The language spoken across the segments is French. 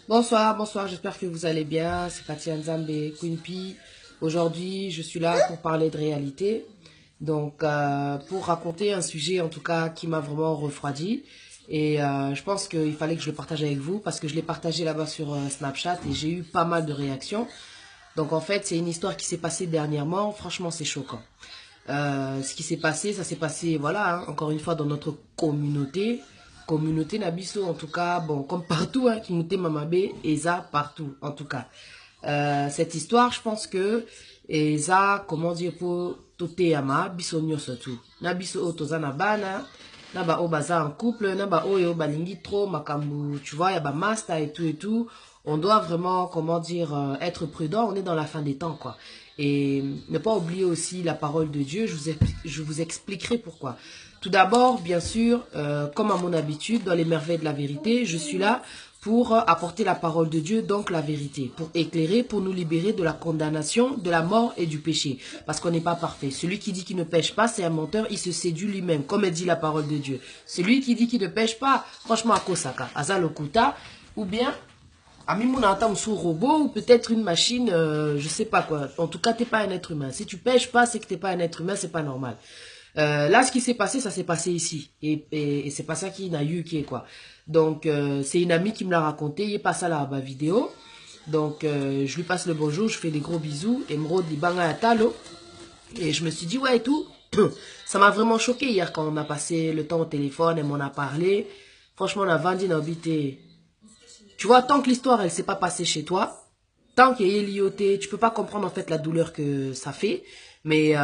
Bonsoir, bonsoir, j'espère que vous allez bien. C'est Katia Nzambe Queen. Aujourd'hui, je suis là pour parler de réalité. Donc, pour raconter un sujet en tout cas qui m'a vraiment refroidi. Et je pense qu'il fallait que je le partage avec vous parce que je l'ai partagé là-bas sur Snapchat et j'ai eu pas mal de réactions. Donc, en fait, c'est une histoire qui s'est passée dernièrement. Franchement, c'est choquant. Ce qui s'est passé, ça s'est passé, voilà, hein, encore une fois, dans notre communauté. Communauté Nabiso, en tout cas, bon, comme partout, hein, communauté Mamabé, ESA, partout, en tout cas. Cette histoire, je pense que ESA, comment dire, pour Toteyama, Bisonyo surtout. Nabiso Otozana Bana, Naba Obaza en couple, Naba Oyo Balingi trop, Makambu, tu vois, Yaba Masta et tout et tout. On doit vraiment, comment dire, être prudent. On est dans la fin des temps, quoi. Et ne pas oublier aussi la parole de Dieu. Je vous expliquerai pourquoi. Tout d'abord, bien sûr, comme à mon habitude, dans les merveilles de la vérité, je suis là pour apporter la parole de Dieu, donc la vérité, pour éclairer, pour nous libérer de la condamnation, de la mort et du péché. Parce qu'on n'est pas parfait. Celui qui dit qu'il ne pêche pas, c'est un menteur, il se séduit lui-même, comme dit la parole de Dieu. Celui qui dit qu'il ne pêche pas, franchement, à Kosaka, Azalokuta, ou bien Amimounata ou robot ou peut-être une machine, je sais pas quoi. En tout cas, t'es pas un être humain. Si tu pêches pas, c'est que t'es pas un être humain, c'est pas normal. Là, ce qui s'est passé, ça s'est passé ici. Et c'est pas ça qui n'a eu qui est quoi. Donc, c'est une amie qui me l'a raconté. Il est pas ça là, ma vidéo. Donc, je lui passe le bonjour, je fais des gros bisous. Et me dit banga atalo. Et je me suis dit, ouais, et tout. Ça m'a vraiment choqué hier quand on a passé le temps au téléphone et m'en a parlé. Franchement, on a vendu une habité. Tu vois, tant que l'histoire, elle s'est pas passée chez toi, tant qu'il y a l'IoT, tu peux pas comprendre en fait la douleur que ça fait, mais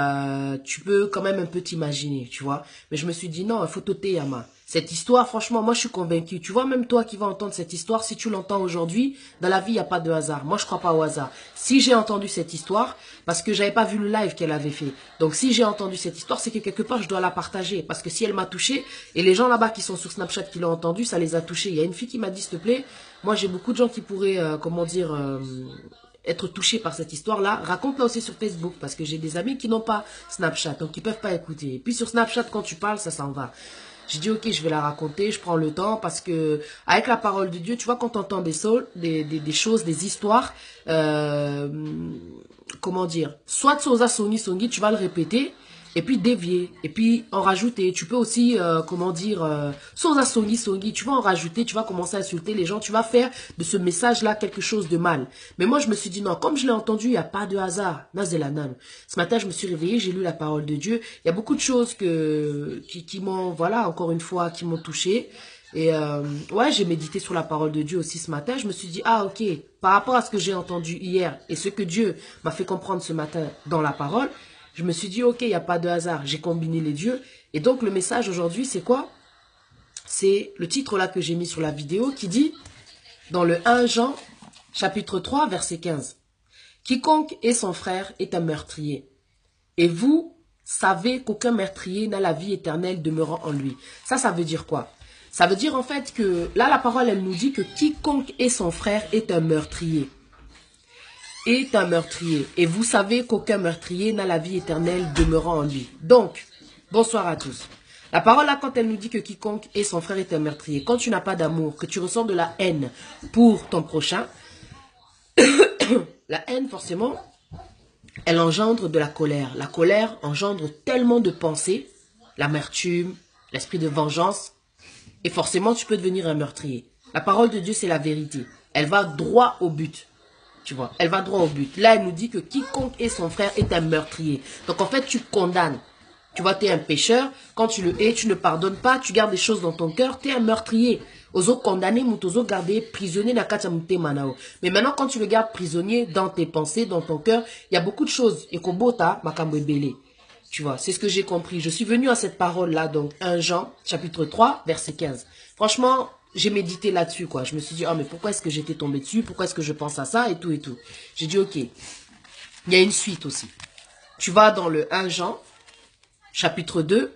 tu peux quand même un peu t'imaginer, tu vois. Mais je me suis dit non, il faut t'ôter Yama. Cette histoire, franchement, moi je suis convaincu. Tu vois, même toi qui vas entendre cette histoire, si tu l'entends aujourd'hui, dans la vie, il n'y a pas de hasard. Moi, je crois pas au hasard. Si j'ai entendu cette histoire, parce que j'avais pas vu le live qu'elle avait fait. Donc, si j'ai entendu cette histoire, c'est que quelque part, je dois la partager. Parce que si elle m'a touché, et les gens là-bas qui sont sur Snapchat qui l'ont entendu, ça les a touchés. Il y a une fille qui m'a dit, s'il te plaît, moi j'ai beaucoup de gens qui pourraient, comment dire, être touchés par cette histoire-là. Raconte-la aussi sur Facebook, parce que j'ai des amis qui n'ont pas Snapchat, donc ils peuvent pas écouter. Et puis sur Snapchat, quand tu parles, ça s'en va. J'ai dit, ok, je vais la raconter, je prends le temps, parce que avec la parole de Dieu, tu vois, quand tu entends des choses, des histoires, comment dire, soit Sosa Songi Songi, tu vas le répéter, et puis dévier, et puis en rajouter. Tu peux aussi, comment dire, Sosa Songi Songi, tu vas en rajouter, tu vas commencer à insulter les gens, tu vas faire de ce message-là quelque chose de mal. Mais moi, je me suis dit, non, comme je l'ai entendu, il n'y a pas de hasard. Nazelanan. Ce matin, je me suis réveillée, j'ai lu la parole de Dieu. Il y a beaucoup de choses qui m'ont, voilà, encore une fois, qui m'ont touchée. Et ouais, j'ai médité sur la parole de Dieu aussi ce matin. Je me suis dit, ah ok, par rapport à ce que j'ai entendu hier et ce que Dieu m'a fait comprendre ce matin dans la parole, je me suis dit, ok, il n'y a pas de hasard. J'ai combiné les dieux. Et donc le message aujourd'hui, c'est quoi? C'est le titre là que j'ai mis sur la vidéo qui dit, dans le 1 Jean, chapitre 3, verset 15, quiconque est son frère est un meurtrier. Et vous savez qu'aucun meurtrier n'a la vie éternelle demeurant en lui. Ça veut dire quoi? Ça veut dire en fait que, là la parole elle nous dit que quiconque est son frère est un meurtrier. Est un meurtrier. Et vous savez qu'aucun meurtrier n'a la vie éternelle demeurant en lui. Donc, bonsoir à tous. La parole là, quand elle nous dit que quiconque est son frère est un meurtrier, quand tu n'as pas d'amour, que tu ressens de la haine pour ton prochain, la haine forcément, elle engendre de la colère. La colère engendre tellement de pensées, l'amertume, l'esprit de vengeance, et forcément tu peux devenir un meurtrier. La parole de Dieu, c'est la vérité. Elle va droit au but. Tu vois, elle va droit au but. Là, elle nous dit que quiconque est son frère est un meurtrier. Donc en fait, tu condamnes. Tu vois, tu es un pécheur. Quand tu le hais, tu ne pardonnes pas, tu gardes des choses dans ton cœur, tu es un meurtrier. Ozo condamné, ozo gardé prisonnier na katia mute manao. Mais maintenant, quand tu le gardes prisonnier dans tes pensées, dans ton cœur, il y a beaucoup de choses. Et kobota, makambo ebele. Tu vois, c'est ce que j'ai compris. Je suis venu à cette parole-là, donc 1 Jean, chapitre 3, verset 15. Franchement, j'ai médité là-dessus, quoi. Je me suis dit, oh, mais pourquoi est-ce que j'étais tombé dessus? Pourquoi est-ce que je pense à ça? Et tout, et tout. J'ai dit, ok, il y a une suite aussi. Tu vas dans le 1 Jean, chapitre 2,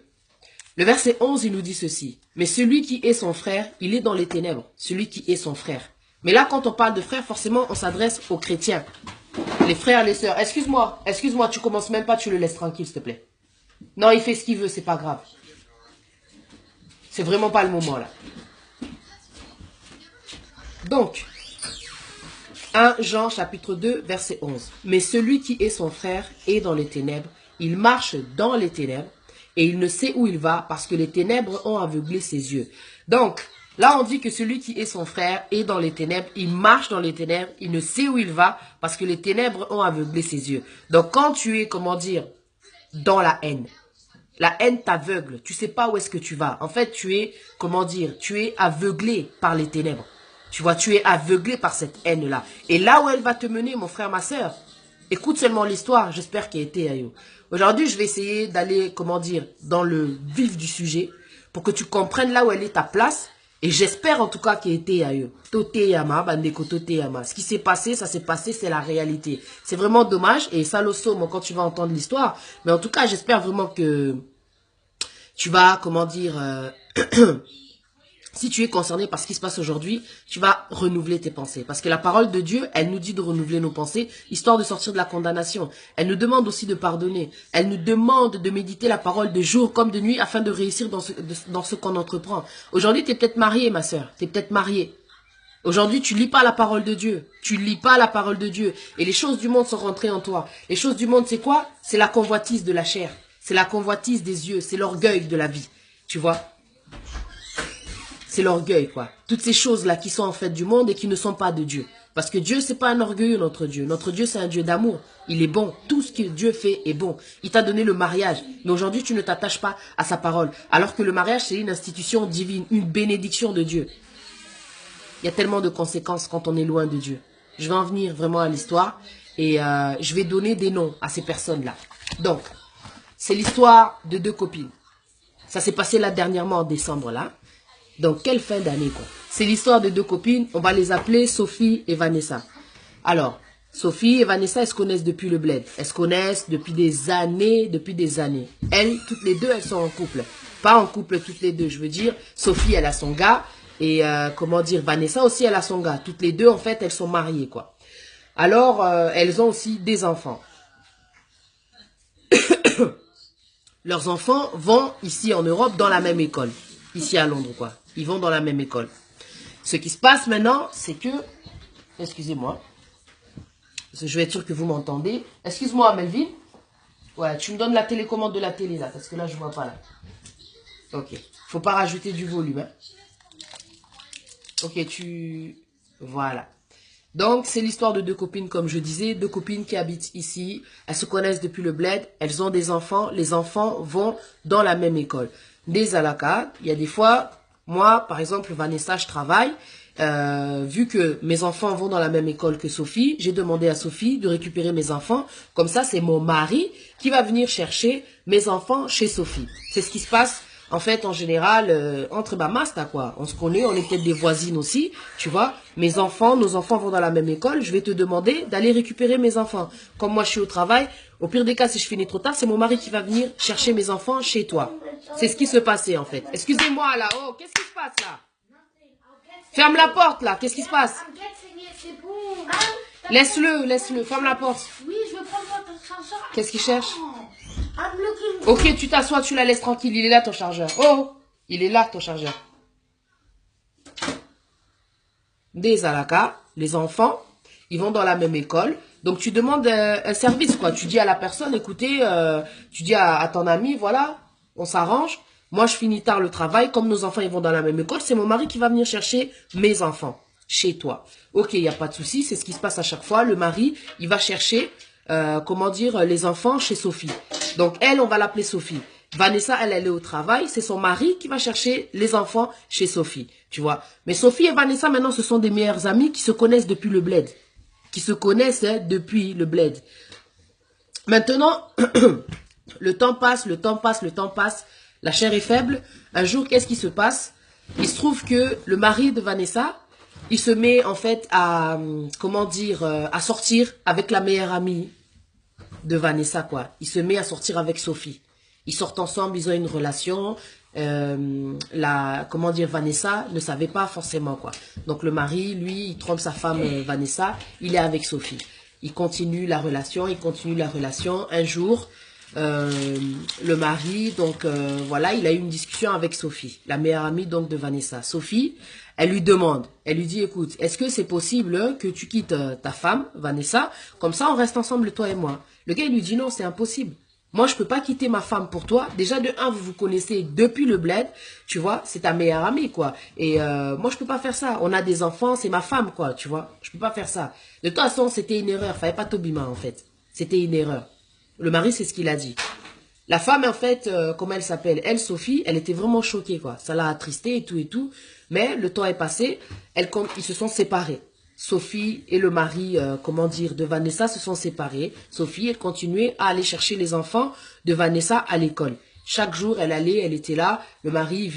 le verset 11, il nous dit ceci. Mais celui qui est son frère, il est dans les ténèbres. Celui qui est son frère. Mais là, quand on parle de frère, forcément, on s'adresse aux chrétiens. Les frères, les sœurs. Excuse-moi, tu commences même pas, tu le laisses tranquille, s'il te plaît. Non, il fait ce qu'il veut, c'est pas grave. C'est vraiment pas le moment, là. Donc, 1 Jean chapitre 2 verset 11. Mais celui qui est son frère est dans les ténèbres, il marche dans les ténèbres et il ne sait où il va parce que les ténèbres ont aveuglé ses yeux. Donc, là on dit que celui qui est son frère est dans les ténèbres, il marche dans les ténèbres, il ne sait où il va parce que les ténèbres ont aveuglé ses yeux. Donc quand tu es, comment dire, dans la haine t'aveugle, tu sais pas où est-ce que tu vas. En fait, tu es, comment dire, tu es aveuglé par les ténèbres. Tu vois, tu es aveuglé par cette haine-là. Et là où elle va te mener, mon frère, ma soeur, écoute seulement l'histoire, j'espère qu'elle était ailleurs. Aujourd'hui, je vais essayer d'aller, comment dire, dans le vif du sujet, pour que tu comprennes là où elle est ta place. Et j'espère en tout cas qu'elle était ailleurs. Toteyama, bandeko Toteyama. Ce qui s'est passé, ça s'est passé, c'est la réalité. C'est vraiment dommage. Et ça le somme quand tu vas entendre l'histoire. Mais en tout cas, j'espère vraiment que tu vas, comment dire... si tu es concerné par ce qui se passe aujourd'hui, tu vas renouveler tes pensées. Parce que la parole de Dieu, elle nous dit de renouveler nos pensées, histoire de sortir de la condamnation. Elle nous demande aussi de pardonner. Elle nous demande de méditer la parole de jour comme de nuit afin de réussir dans ce qu'on entreprend. Aujourd'hui, tu es peut-être marié, ma sœur. Tu es peut-être marié. Aujourd'hui, tu lis pas la parole de Dieu. Tu lis pas la parole de Dieu. Et les choses du monde sont rentrées en toi. Les choses du monde, c'est quoi? C'est la convoitise de la chair. C'est la convoitise des yeux. C'est l'orgueil de la vie. Tu vois? C'est l'orgueil, quoi. Toutes ces choses-là qui sont en fait du monde et qui ne sont pas de Dieu. Parce que Dieu, c'est pas un orgueilleux, notre Dieu. Notre Dieu, c'est un Dieu d'amour. Il est bon. Tout ce que Dieu fait est bon. Il t'a donné le mariage. Mais aujourd'hui, tu ne t'attaches pas à sa parole. Alors que le mariage, c'est une institution divine, une bénédiction de Dieu. Il y a tellement de conséquences quand on est loin de Dieu. Je vais en venir vraiment à l'histoire. Et je vais donner des noms à ces personnes-là. Donc, c'est l'histoire de 2 copines. Ça s'est passé là dernièrement en décembre, là. Donc, quelle fin d'année, quoi. C'est l'histoire de 2 copines. On va les appeler Sophie et Vanessa. Alors, Sophie et Vanessa, elles se connaissent depuis le bled. Elles se connaissent depuis des années, Elles, toutes les deux, elles sont en couple. Pas en couple toutes les deux, je veux dire. Sophie, elle a son gars. Et, comment dire, Vanessa aussi, elle a son gars. Toutes les deux, en fait, elles sont mariées, quoi. Alors, elles ont aussi des enfants. Leurs enfants vont, ici en Europe, dans la même école. Ici à Londres, quoi. Ils vont dans la même école. Ce qui se passe maintenant, c'est que... Excusez-moi. Je vais être sûr que vous m'entendez. Excuse-moi, Melvin. Ouais, tu me donnes la télécommande de la télé, là. Parce que là, je vois pas, là. Ok. Faut pas rajouter du volume, hein. Ok, Voilà. Donc, c'est l'histoire de 2 copines, comme je disais. 2 copines qui habitent ici. Elles se connaissent depuis le bled. Elles ont des enfants. Les enfants vont dans la même école. Des alaka, il y a des fois, moi, par exemple, Vanessa, je travaille. Vu que mes enfants vont dans la même école que Sophie, j'ai demandé à Sophie de récupérer mes enfants. Comme ça, c'est mon mari qui va venir chercher mes enfants chez Sophie. C'est ce qui se passe, en fait, en général, entre Bamasta, quoi. On se connaît, on est peut-être des voisines aussi, tu vois. Nos enfants vont dans la même école. Je vais te demander d'aller récupérer mes enfants. Comme moi, je suis au travail, au pire des cas, si je finis trop tard, c'est mon mari qui va venir chercher mes enfants chez toi. C'est ce qui se passait, en fait. Excusez-moi, là. Oh, qu'est-ce qui se passe, là? Ferme la porte, là. Qu'est-ce qui se passe? Laisse-le. Ferme la porte. Oui, je veux prendre ton chargeur. Qu'est-ce qu'il cherche? Ok, tu t'assois, tu la laisses tranquille. Il est là, ton chargeur. Oh, il est là, ton chargeur. Des alaka, les enfants, ils vont dans la même école. Donc, tu demandes un service, quoi. Tu dis à la personne, écoutez, tu dis à ton ami, voilà, on s'arrange. Moi, je finis tard le travail. Comme nos enfants, ils vont dans la même école, c'est mon mari qui va venir chercher mes enfants chez toi. Ok, il n'y a pas de souci. C'est ce qui se passe à chaque fois. Le mari, il va chercher, comment dire, les enfants chez Sophie. Donc, elle, on va l'appeler Sophie. Vanessa, elle est au travail. C'est son mari qui va chercher les enfants chez Sophie. Tu vois. Mais Sophie et Vanessa, maintenant, ce sont des meilleures amies qui se connaissent depuis le bled. Maintenant, le temps passe. La chair est faible. Un jour, qu'est-ce qui se passe? Il se trouve que le mari de Vanessa, il se met en fait à, comment dire, à sortir avec la meilleure amie de Vanessa, quoi. Il se met à sortir avec Sophie. Ils sortent ensemble, ils ont une relation. Comment dire, Vanessa ne savait pas forcément, quoi. Donc le mari, lui, il trompe sa femme Vanessa, il est avec Sophie. Il continue la relation. Un jour, le mari, donc voilà, il a eu une discussion avec Sophie, la meilleure amie donc de Vanessa. Sophie, Elle lui demande, elle lui dit, écoute, est-ce que c'est possible que tu quittes ta femme, Vanessa, comme ça on reste ensemble, toi et moi. Le gars, il lui dit, non, c'est impossible. Moi, je peux pas quitter ma femme pour toi. Déjà, de un, vous vous connaissez depuis le bled, tu vois, c'est ta meilleure amie, quoi. Et moi, je peux pas faire ça. On a des enfants, c'est ma femme, quoi, tu vois. Je peux pas faire ça. De toute façon, c'était une erreur. Fallait pas Tobima, en fait. C'était une erreur. Le mari, c'est ce qu'il a dit. La femme, en fait, comment elle s'appelle? Elle, Sophie, elle était vraiment choquée, quoi. Ça l'a attristée et tout et tout. Mais le temps est passé. Ils se sont séparés. Sophie et le mari, comment dire, de Vanessa se sont séparés. Sophie, elle continuait à aller chercher les enfants de Vanessa à l'école. Chaque jour, elle allait, elle était là. Le mari, il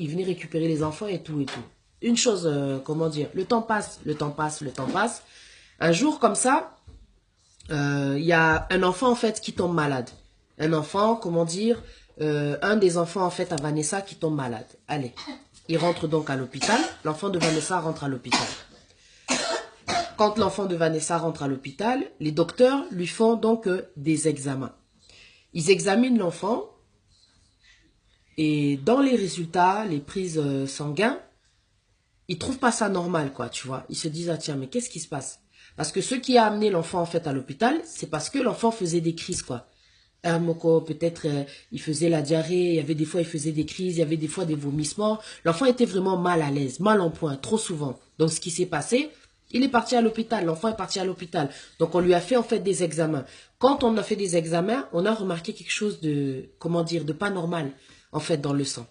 venait récupérer les enfants et tout et tout. Une chose, comment dire, le temps passe, le temps passe, le temps passe. Un jour, comme ça, il y a un enfant, en fait, qui tombe malade. Un enfant, comment dire, un des enfants, en fait, à Vanessa qui tombe malade. Allez, il rentre donc à l'hôpital. L'enfant de Vanessa rentre à l'hôpital. Quand l'enfant de Vanessa rentre à l'hôpital, les docteurs lui font donc des examens. Ils examinent l'enfant et dans les résultats, les prises sanguines, ils trouvent pas ça normal, quoi, tu vois. Ils se disent, ah tiens, mais qu'est-ce qui se passe? Parce que ce qui a amené l'enfant, en fait, à l'hôpital, c'est parce que l'enfant faisait des crises, quoi. Peut-être il faisait la diarrhée, il y avait des fois il faisait des crises, il y avait des fois des vomissements. L'enfant était vraiment mal à l'aise, mal en point, trop souvent. Donc ce qui s'est passé, il est parti à l'hôpital, l'enfant est parti à l'hôpital. Donc on lui a fait en fait des examens. Quand on a fait des examens, on a remarqué quelque chose de, comment dire, de pas normal en fait dans le sang.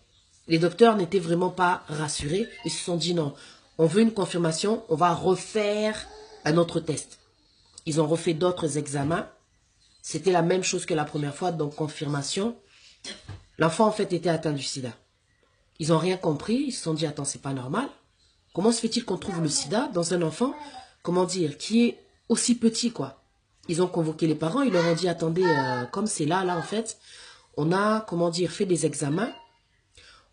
Les docteurs n'étaient vraiment pas rassurés, ils se sont dit non, on veut une confirmation, on va refaire un autre test. Ils ont refait d'autres examens. C'était la même chose que la première fois, donc confirmation. L'enfant, en fait, était atteint du sida. Ils n'ont rien compris, ils se sont dit, attends, c'est pas normal. Comment se fait-il qu'on trouve le sida dans un enfant, comment dire, qui est aussi petit, quoi. Ils ont convoqué les parents, ils leur ont dit, attendez, comme c'est là, en fait, on a, comment dire, fait des examens.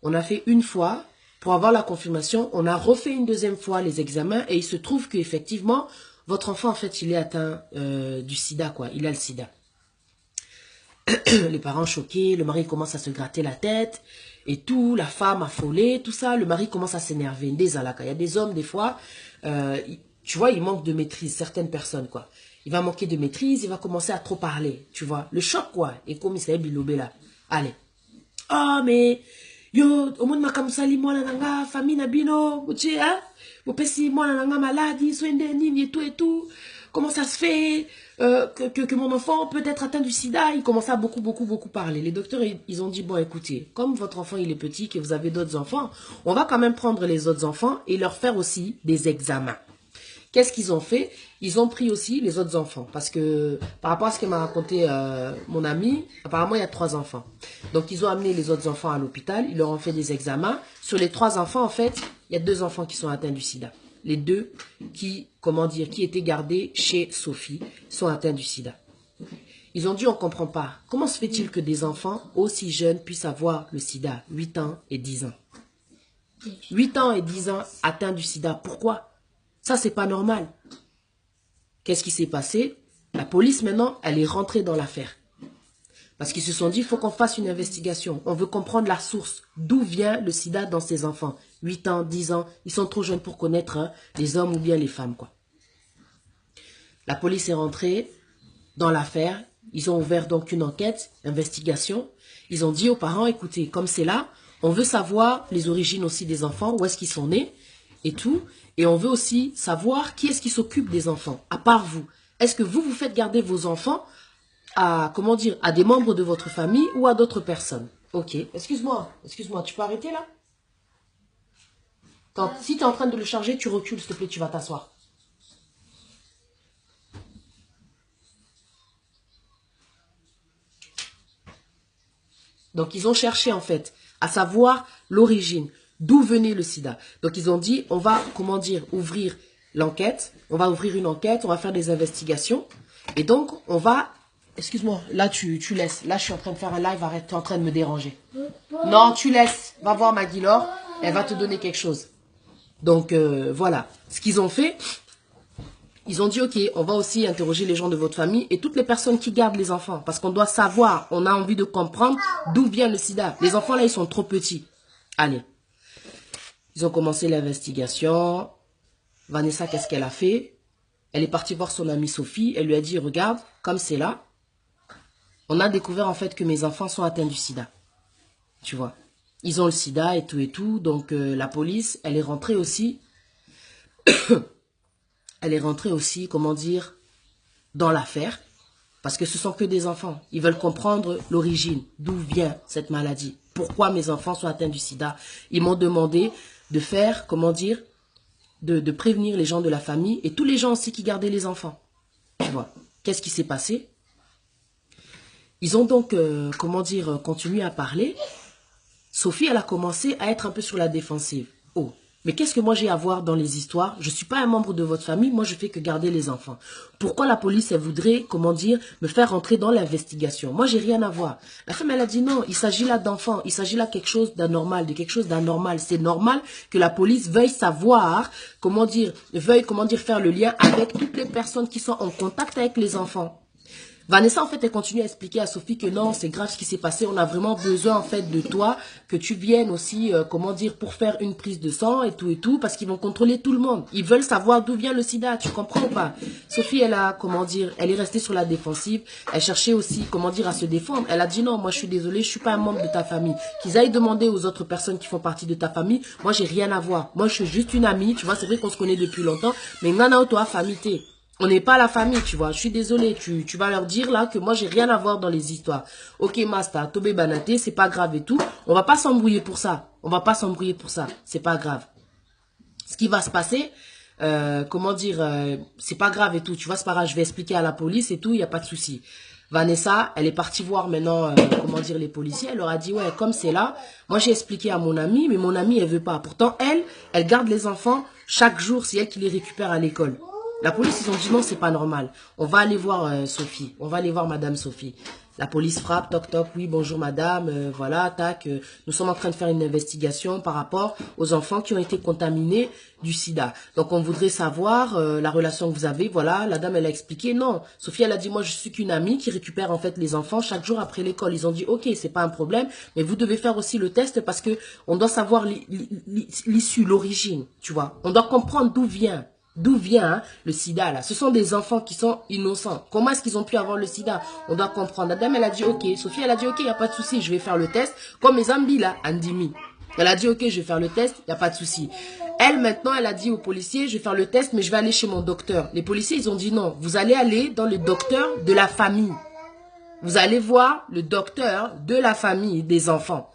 On a fait une fois, pour avoir la confirmation, on a refait une deuxième fois les examens, et il se trouve qu'effectivement, votre enfant, en fait, il est atteint du sida, quoi. Il a le sida. Les parents choqués, le mari commence à se gratter la tête et tout, la femme affolée, tout ça, le mari commence à s'énerver. Des alaka. Il y a des hommes, des fois, tu vois, ils manquent de maîtrise, certaines personnes, quoi. Il va manquer de maîtrise, il va commencer à trop parler, tu vois. Le choc, quoi. Et comme il s'est bilobé là. Allez. Ah, mais, yo, au monde makamsali, moi, nanga, famille, nabino, tu hein? Vous pensez, moi, nanga, maladie, soigne et tout et tout. Comment ça se fait que mon enfant peut être atteint du sida? Il commence à beaucoup parler. Les docteurs, ils ont dit, bon, écoutez, comme votre enfant, il est petit, que vous avez d'autres enfants, on va quand même prendre les autres enfants et leur faire aussi des examens. Qu'est-ce qu'ils ont fait? Ils ont pris aussi les autres enfants. Parce que, par rapport à ce que m'a raconté mon ami, apparemment, il y a 3 enfants. Donc, ils ont amené les autres enfants à l'hôpital. Ils leur ont fait des examens. Sur les 3 enfants, en fait, il y a 2 enfants qui sont atteints du sida. Les 2 qui, comment dire, qui étaient gardés chez Sophie sont atteints du sida. Ils ont dit, on ne comprend pas. Comment se fait-il que des enfants aussi jeunes puissent avoir le sida, 8 ans et 10 ans? 8 ans et 10 ans atteints du sida. Pourquoi? Ça, c'est pas normal. Qu'est-ce qui s'est passé? La police, maintenant, elle est rentrée dans l'affaire. Parce qu'ils se sont dit, il faut qu'on fasse une investigation. On veut comprendre la source. D'où vient le sida dans ces enfants? 8 ans, 10 ans, ils sont trop jeunes pour connaître les hommes ou bien les femmes, quoi. La police est rentrée dans l'affaire. Ils ont ouvert donc une enquête, investigation. Ils ont dit aux parents, écoutez, comme c'est là, on veut savoir les origines aussi des enfants, où est-ce qu'ils sont nés et tout. Et on veut aussi savoir qui est-ce qui s'occupe des enfants, à part vous. Est-ce que vous faites garder vos enfants à, comment dire, à des membres de votre famille ou à d'autres personnes? Ok, excuse-moi, tu peux arrêter là? Si tu es en train de le charger, tu recules, s'il te plaît, tu vas t'asseoir. Donc, ils ont cherché, en fait, à savoir l'origine, d'où venait le sida. Donc, ils ont dit, on va, comment dire, ouvrir l'enquête. On va ouvrir une enquête, on va faire des investigations. Et donc, on va... Excuse-moi, là, tu laisses. Là, je suis en train de faire un live, arrête, tu es en train de me déranger. Non, tu laisses. Va voir Maggie Laure, elle va te donner quelque chose. Donc, voilà. Ce qu'ils ont fait... Ils ont dit, ok, on va aussi interroger les gens de votre famille et toutes les personnes qui gardent les enfants. Parce qu'on doit savoir, on a envie de comprendre d'où vient le sida. Les enfants là, ils sont trop petits. Allez. Ils ont commencé l'investigation. Vanessa, qu'est-ce qu'elle a fait? Elle est partie voir son amie Sophie. Elle lui a dit, regarde, comme c'est là, on a découvert en fait que mes enfants sont atteints du sida. Tu vois. Ils ont le sida et tout. Donc la police, elle est rentrée aussi. Elle est rentrée aussi, comment dire, dans l'affaire. Parce que ce sont que des enfants. Ils veulent comprendre l'origine, d'où vient cette maladie. Pourquoi mes enfants sont atteints du sida. Ils m'ont demandé de faire, comment dire, de prévenir les gens de la famille et tous les gens aussi qui gardaient les enfants. Tu vois. Qu'est-ce qui s'est passé? Ils ont donc, comment dire, continué à parler. Sophie, elle a commencé à être un peu sur la défensive. Oh, mais qu'est-ce que moi j'ai à voir dans les histoires? Je ne suis pas un membre de votre famille, moi je fais que garder les enfants. Pourquoi la police, elle voudrait, comment dire, me faire rentrer dans l'investigation? Moi, j'ai rien à voir. La femme, elle a dit non, il s'agit là d'enfants, il s'agit là de quelque chose d'anormal, de quelque chose d'anormal. C'est normal que la police veuille savoir, comment dire, faire le lien avec toutes les personnes qui sont en contact avec les enfants. Vanessa, en fait, elle continue à expliquer à Sophie que non, c'est grave ce qui s'est passé. On a vraiment besoin, en fait, de toi, que tu viennes aussi, comment dire, pour faire une prise de sang et tout, parce qu'ils vont contrôler tout le monde. Ils veulent savoir d'où vient le sida, tu comprends ou pas? Sophie, elle a, comment dire, elle est restée sur la défensive. Elle cherchait aussi, comment dire, à se défendre. Elle a dit non, moi, je suis désolée, je suis pas un membre de ta famille. Qu'ils aillent demander aux autres personnes qui font partie de ta famille. Moi, j'ai rien à voir. Moi, je suis juste une amie, tu vois, c'est vrai qu'on se connaît depuis longtemps, mais non, toi, famille, on n'est pas la famille, tu vois. Je suis désolée. Tu vas leur dire là que moi, j'ai rien à voir dans les histoires. Ok, Masta, Tobé Banaté, c'est pas grave et tout. On va pas s'embrouiller pour ça. On va pas s'embrouiller pour ça. C'est pas grave. Ce qui va se passer, comment dire, c'est pas grave et tout. Tu vois, c'est pas grave. Je vais expliquer à la police et tout. Il n'y a pas de souci. Vanessa, elle est partie voir maintenant, comment dire, les policiers. Elle leur a dit, ouais, comme c'est là, moi j'ai expliqué à mon amie, mais mon amie, elle veut pas. Pourtant, elle garde les enfants chaque jour. C'est elle qui les récupère à l'école. La police, ils ont dit non, c'est pas normal. On va aller voir Sophie. On va aller voir Madame Sophie. La police frappe, toc toc, oui, bonjour madame, voilà, tac. Nous sommes en train de faire une investigation par rapport aux enfants qui ont été contaminés du sida. Donc on voudrait savoir la relation que vous avez, voilà. La dame, elle a expliqué, non. Sophie, elle a dit, moi je suis qu'une amie qui récupère en fait les enfants chaque jour après l'école. Ils ont dit, ok, c'est pas un problème, mais vous devez faire aussi le test parce que on doit savoir l'issue, l'origine, tu vois. On doit comprendre d'où vient. D'où vient le sida là? Ce sont des enfants qui sont innocents. Comment est-ce qu'ils ont pu avoir le sida? On doit comprendre. La dame, elle a dit ok. Sophie, elle a dit ok, il n'y a pas de souci, je vais faire le test. Comme mes amis là, Andimi. Elle a dit ok, je vais faire le test, il n'y a pas de souci. Elle, maintenant, elle a dit aux policiers, je vais faire le test, mais je vais aller chez mon docteur. Les policiers, ils ont dit non, vous allez aller dans le docteur de la famille. Vous allez voir le docteur de la famille des enfants.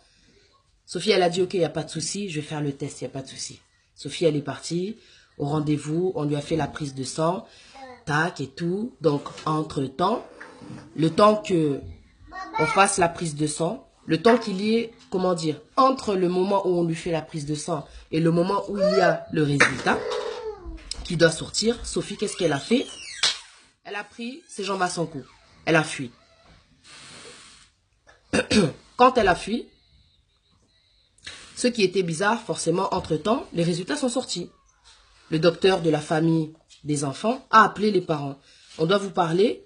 Sophie, elle a dit ok, il n'y a pas de souci, je vais faire le test, il n'y a pas de souci. Sophie, elle est partie. Au rendez-vous, on lui a fait la prise de sang, tac et tout. Donc, entre-temps, le temps que on fasse la prise de sang, le temps qu'il y ait, comment dire, entre le moment où on lui fait la prise de sang et le moment où il y a le résultat qui doit sortir, Sophie, qu'est-ce qu'elle a fait? Elle a pris ses jambes à son cou. Elle a fui. Quand elle a fui, ce qui était bizarre, forcément, entre-temps, les résultats sont sortis. Le docteur de la famille des enfants a appelé les parents. On doit vous parler,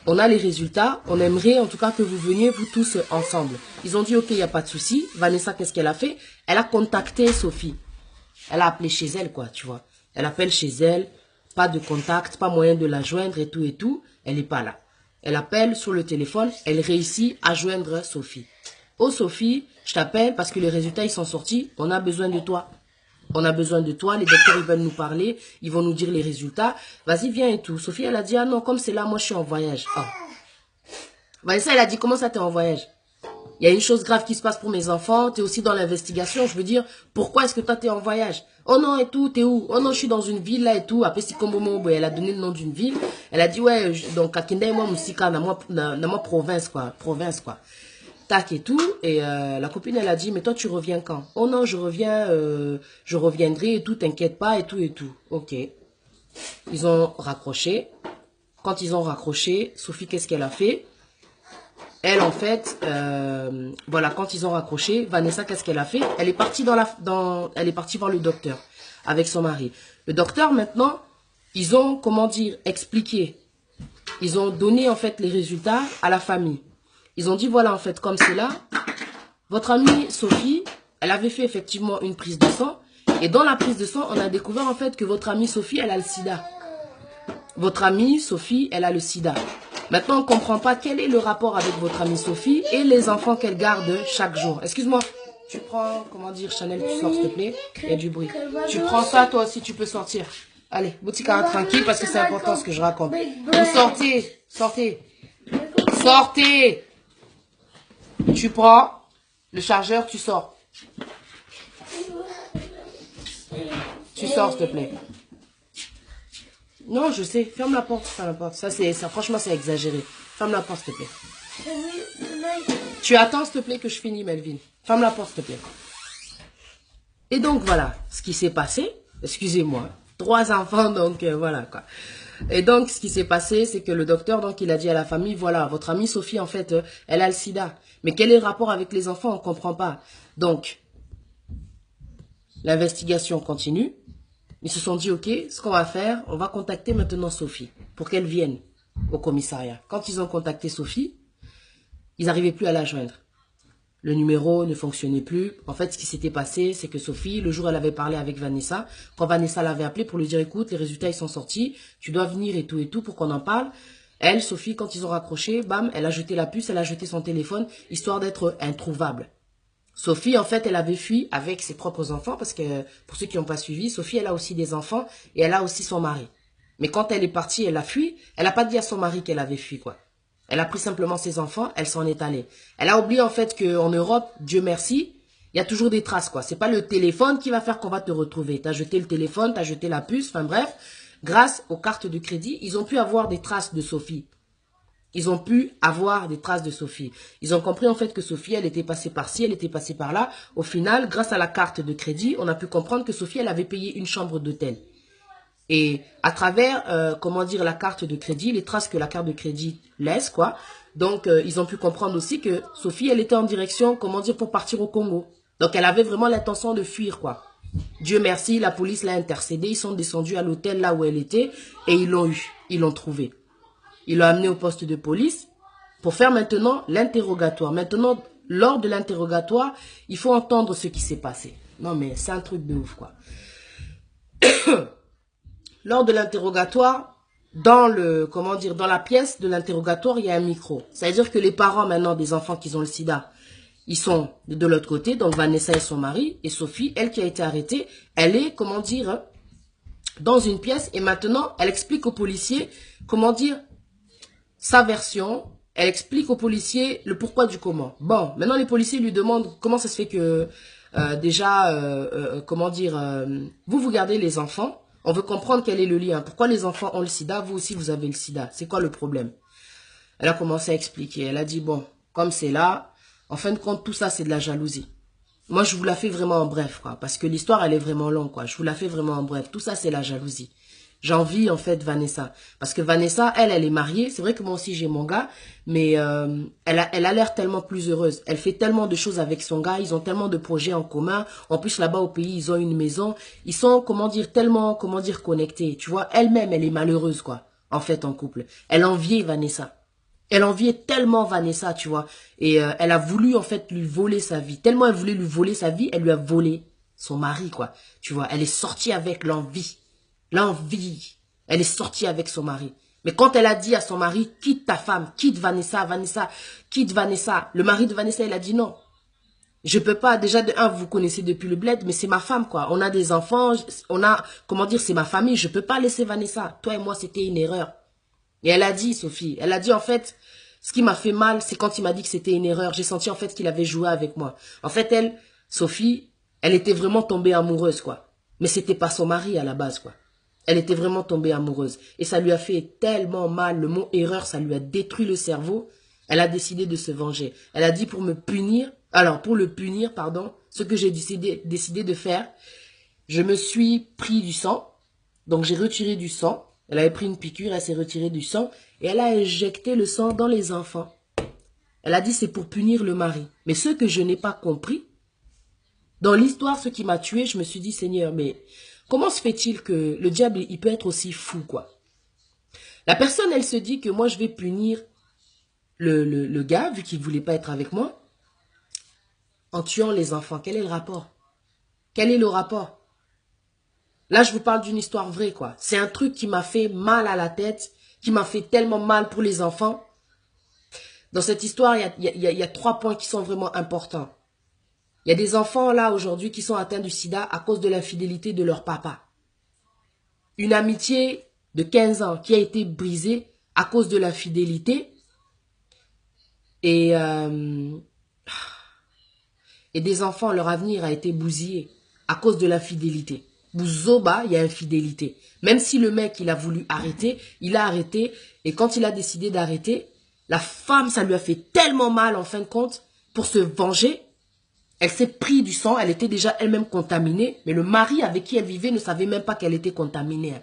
on a les résultats, on aimerait en tout cas que vous veniez vous tous ensemble. Ils ont dit ok, il n'y a pas de souci. Vanessa, qu'est-ce qu'elle a fait? Elle a contacté Sophie. Elle a appelé chez elle, quoi, tu vois. Elle appelle chez elle, pas de contact, pas moyen de la joindre et tout. Elle n'est pas là. Elle appelle sur le téléphone, elle réussit à joindre Sophie. Oh Sophie, je t'appelle parce que les résultats ils sont sortis, on a besoin de toi. On a besoin de toi, les docteurs ils veulent nous parler, ils vont nous dire les résultats. Vas-y, viens et tout. Sophie, elle a dit, ah non, comme c'est là, moi je suis en voyage. Oh. Vanessa, elle a dit, comment ça t'es en voyage? Il y a une chose grave qui se passe pour mes enfants, t'es aussi dans l'investigation, je veux dire, pourquoi est-ce que toi t'es en voyage? Oh non, et tout, t'es où? Oh non, je suis dans une ville là et tout. Après, elle a donné le nom d'une ville. Elle a dit, ouais, donc, Kakinde et moi, Moussika, dans moi province, quoi. Province, quoi. Tac et tout, et la copine elle a dit mais toi tu reviens quand? Oh non je reviens, je reviendrai et tout, t'inquiète pas et tout. Ok, ils ont raccroché. Quand ils ont raccroché, Sophie qu'est-ce qu'elle a fait? Elle en fait, voilà, quand ils ont raccroché, Vanessa qu'est-ce qu'elle a fait? Elle est partie elle est partie voir le docteur avec son mari. Le docteur maintenant, ils ont comment dire expliqué, ils ont donné en fait les résultats à la famille. Ils ont dit, voilà, en fait, comme c'est là, votre amie Sophie, elle avait fait effectivement une prise de sang. Et dans la prise de sang, on a découvert en fait que votre amie Sophie, elle a le sida. Votre amie Sophie, elle a le sida. Maintenant, on ne comprend pas quel est le rapport avec votre amie Sophie et les enfants qu'elle garde chaque jour. Excuse-moi, tu prends, comment dire, Chanel, tu sors s'il te plaît. Il y a du bruit. Tu prends ça, toi aussi, tu peux sortir. Allez, Boutika, tranquille parce que c'est important ce que je raconte. Vous sortez, sortez. Sortez. Tu prends le chargeur, tu sors. Tu sors, s'il te plaît. Non, je sais. Ferme la porte, ferme la porte. Ça, franchement, c'est exagéré. Ferme la porte, s'il te plaît. Tu attends, s'il te plaît, que je finis, Melvin. Ferme la porte, s'il te plaît. Et donc, voilà ce qui s'est passé. Excusez-moi. 3 enfants, donc voilà, quoi. Et donc, ce qui s'est passé, c'est que le docteur, donc, il a dit à la famille, voilà, votre amie Sophie, en fait, elle a le sida. Mais quel est le rapport avec les enfants? On ne comprend pas. Donc, l'investigation continue. Ils se sont dit, ok, ce qu'on va faire, on va contacter maintenant Sophie pour qu'elle vienne au commissariat. Quand ils ont contacté Sophie, ils n'arrivaient plus à la joindre. Le numéro ne fonctionnait plus. En fait, ce qui s'était passé, c'est que Sophie, le jour où elle avait parlé avec Vanessa, quand Vanessa l'avait appelé pour lui dire, écoute, les résultats, ils sont sortis, tu dois venir et tout, pour qu'on en parle. Elle, Sophie, quand ils ont raccroché, bam, elle a jeté la puce, elle a jeté son téléphone, histoire d'être introuvable. Sophie, en fait, elle avait fui avec ses propres enfants, parce que, pour ceux qui n'ont pas suivi, Sophie, elle a aussi des enfants, et elle a aussi son mari. Mais quand elle est partie, elle a fui, elle n'a pas dit à son mari qu'elle avait fui, quoi. Elle a pris simplement ses enfants, elle s'en est allée. Elle a oublié, en fait, qu'en Europe, Dieu merci, il y a toujours des traces, quoi. C'est pas le téléphone qui va faire qu'on va te retrouver. T'as jeté le téléphone, t'as jeté la puce, enfin bref. Grâce aux cartes de crédit, ils ont pu avoir des traces de Sophie. Ils ont pu avoir des traces de Sophie. Ils ont compris en fait que Sophie, elle était passée par-ci, elle était passée par là. Au final, grâce à la carte de crédit, on a pu comprendre que Sophie, elle avait payé une chambre d'hôtel. Et à travers, comment dire, la carte de crédit, les traces que la carte de crédit laisse, quoi. Donc, ils ont pu comprendre aussi que Sophie, elle était en direction, comment dire, pour partir au Congo. Donc, elle avait vraiment l'intention de fuir, quoi. Dieu merci, la police l'a intercédé. Ils sont descendus à l'hôtel là où elle était et ils l'ont eu, ils l'ont trouvée. Ils l'ont amené au poste de police pour faire maintenant l'interrogatoire. Maintenant, lors de l'interrogatoire, il faut entendre ce qui s'est passé. Non, mais c'est un truc de ouf, quoi. Lors de l'interrogatoire, dans le, comment dire, dans la pièce de l'interrogatoire, il y a un micro. C'est-à-dire que les parents, maintenant, des enfants qui ont le sida, ils sont de l'autre côté. Donc, Vanessa et son mari. Et Sophie, elle qui a été arrêtée, elle est, comment dire, dans une pièce. Et maintenant, elle explique aux policiers, comment dire, sa version, elle explique aux policiers le pourquoi du comment. Bon, maintenant les policiers lui demandent comment ça se fait que comment dire, vous gardez les enfants, on veut comprendre quel est le lien, pourquoi les enfants ont le sida, vous aussi vous avez le sida, c'est quoi le problème? Elle a commencé à expliquer, elle a dit bon, comme c'est là, en fin de compte tout ça c'est de la jalousie. Moi je vous la fais vraiment en bref quoi, parce que l'histoire elle est vraiment longue quoi, je vous la fais vraiment en bref, tout ça c'est la jalousie. J'envie en fait Vanessa. Parce que Vanessa, elle est mariée. C'est vrai que moi aussi j'ai mon gars. Mais elle a l'air tellement plus heureuse. Elle fait tellement de choses avec son gars. Ils ont tellement de projets en commun. En plus là-bas au pays, ils ont une maison. Ils sont, comment dire, tellement, comment dire, connectés. Tu vois, elle-même, elle est malheureuse quoi. En fait, en couple. Elle enviait Vanessa. Elle enviait tellement Vanessa, tu vois. Et elle a voulu en fait lui voler sa vie. Tellement elle voulait lui voler sa vie, elle lui a volé son mari quoi. Tu vois, elle est sortie avec l'envie. L'envie. Elle est sortie avec son mari. Mais quand elle a dit à son mari, quitte ta femme, quitte Vanessa, quitte Vanessa. Le mari de Vanessa, il a dit non. Je peux pas, déjà de un, vous connaissez depuis le bled, mais c'est ma femme quoi. On a des enfants, on a, comment dire, c'est ma famille. Je peux pas laisser Vanessa. Toi et moi, c'était une erreur. Et elle a dit, Sophie, elle a dit en fait, ce qui m'a fait mal, c'est quand il m'a dit que c'était une erreur. J'ai senti en fait qu'il avait joué avec moi. En fait, elle, Sophie, elle était vraiment tombée amoureuse quoi. Mais c'était pas son mari à la base quoi. Elle était vraiment tombée amoureuse. Et ça lui a fait tellement mal. Le mot erreur, ça lui a détruit le cerveau. Elle a décidé de se venger. Elle a dit pour me punir, alors pour le punir, pardon, ce que j'ai décidé de faire, je me suis pris du sang. Donc j'ai retiré du sang. Elle avait pris une piqûre, elle s'est retirée du sang. Et elle a injecté le sang dans les enfants. Elle a dit c'est pour punir le mari. Mais ce que je n'ai pas compris, dans l'histoire, ce qui m'a tué, je me suis dit, Seigneur, mais comment se fait-il que le diable, il peut être aussi fou, quoi? La personne, elle se dit que moi, je vais punir le gars, vu qu'il ne voulait pas être avec moi, en tuant les enfants. Quel est le rapport? Quel est le rapport? Là, je vous parle d'une histoire vraie, quoi. C'est un truc qui m'a fait mal à la tête, qui m'a fait tellement mal pour les enfants. Dans cette histoire, il y a 3 points qui sont vraiment importants. Il y a des enfants, là, aujourd'hui, qui sont atteints du sida à cause de l'infidélité de leur papa. Une amitié de 15 ans qui a été brisée à cause de l'infidélité. Et des enfants, leur avenir a été bousillé à cause de l'infidélité. Bouzoba, il y a infidélité. Même si le mec, il a voulu arrêter, il a arrêté. Et quand il a décidé d'arrêter, la femme, ça lui a fait tellement mal, en fin de compte, pour se venger. Elle s'est pris du sang, elle était déjà elle-même contaminée. Mais le mari avec qui elle vivait ne savait même pas qu'elle était contaminée.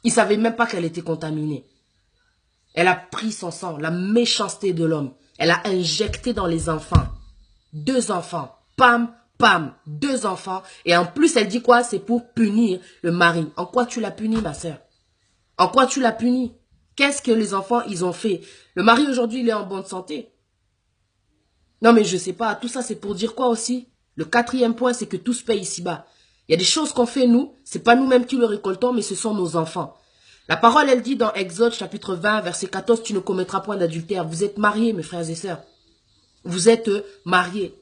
Il ne savait même pas qu'elle était contaminée. Elle a pris son sang, la méchanceté de l'homme. Elle a injecté dans les enfants. 2 enfants. Pam, pam, 2 enfants. Et en plus, elle dit quoi? C'est pour punir le mari. En quoi tu l'as puni, ma soeur? En quoi tu l'as puni? Qu'est-ce que les enfants, ils ont fait? Le mari, aujourd'hui, il est en bonne santé. Non, mais je sais pas. Tout ça, c'est pour dire quoi aussi? Le 4e point, c'est que tout se paye ici-bas. Il y a des choses qu'on fait, nous. C'est pas nous-mêmes qui le récoltons, mais ce sont nos enfants. La parole, elle dit dans Exode, chapitre 20, verset 14, tu ne commettras point d'adultère. Vous êtes mariés, mes frères et sœurs. Vous êtes mariés.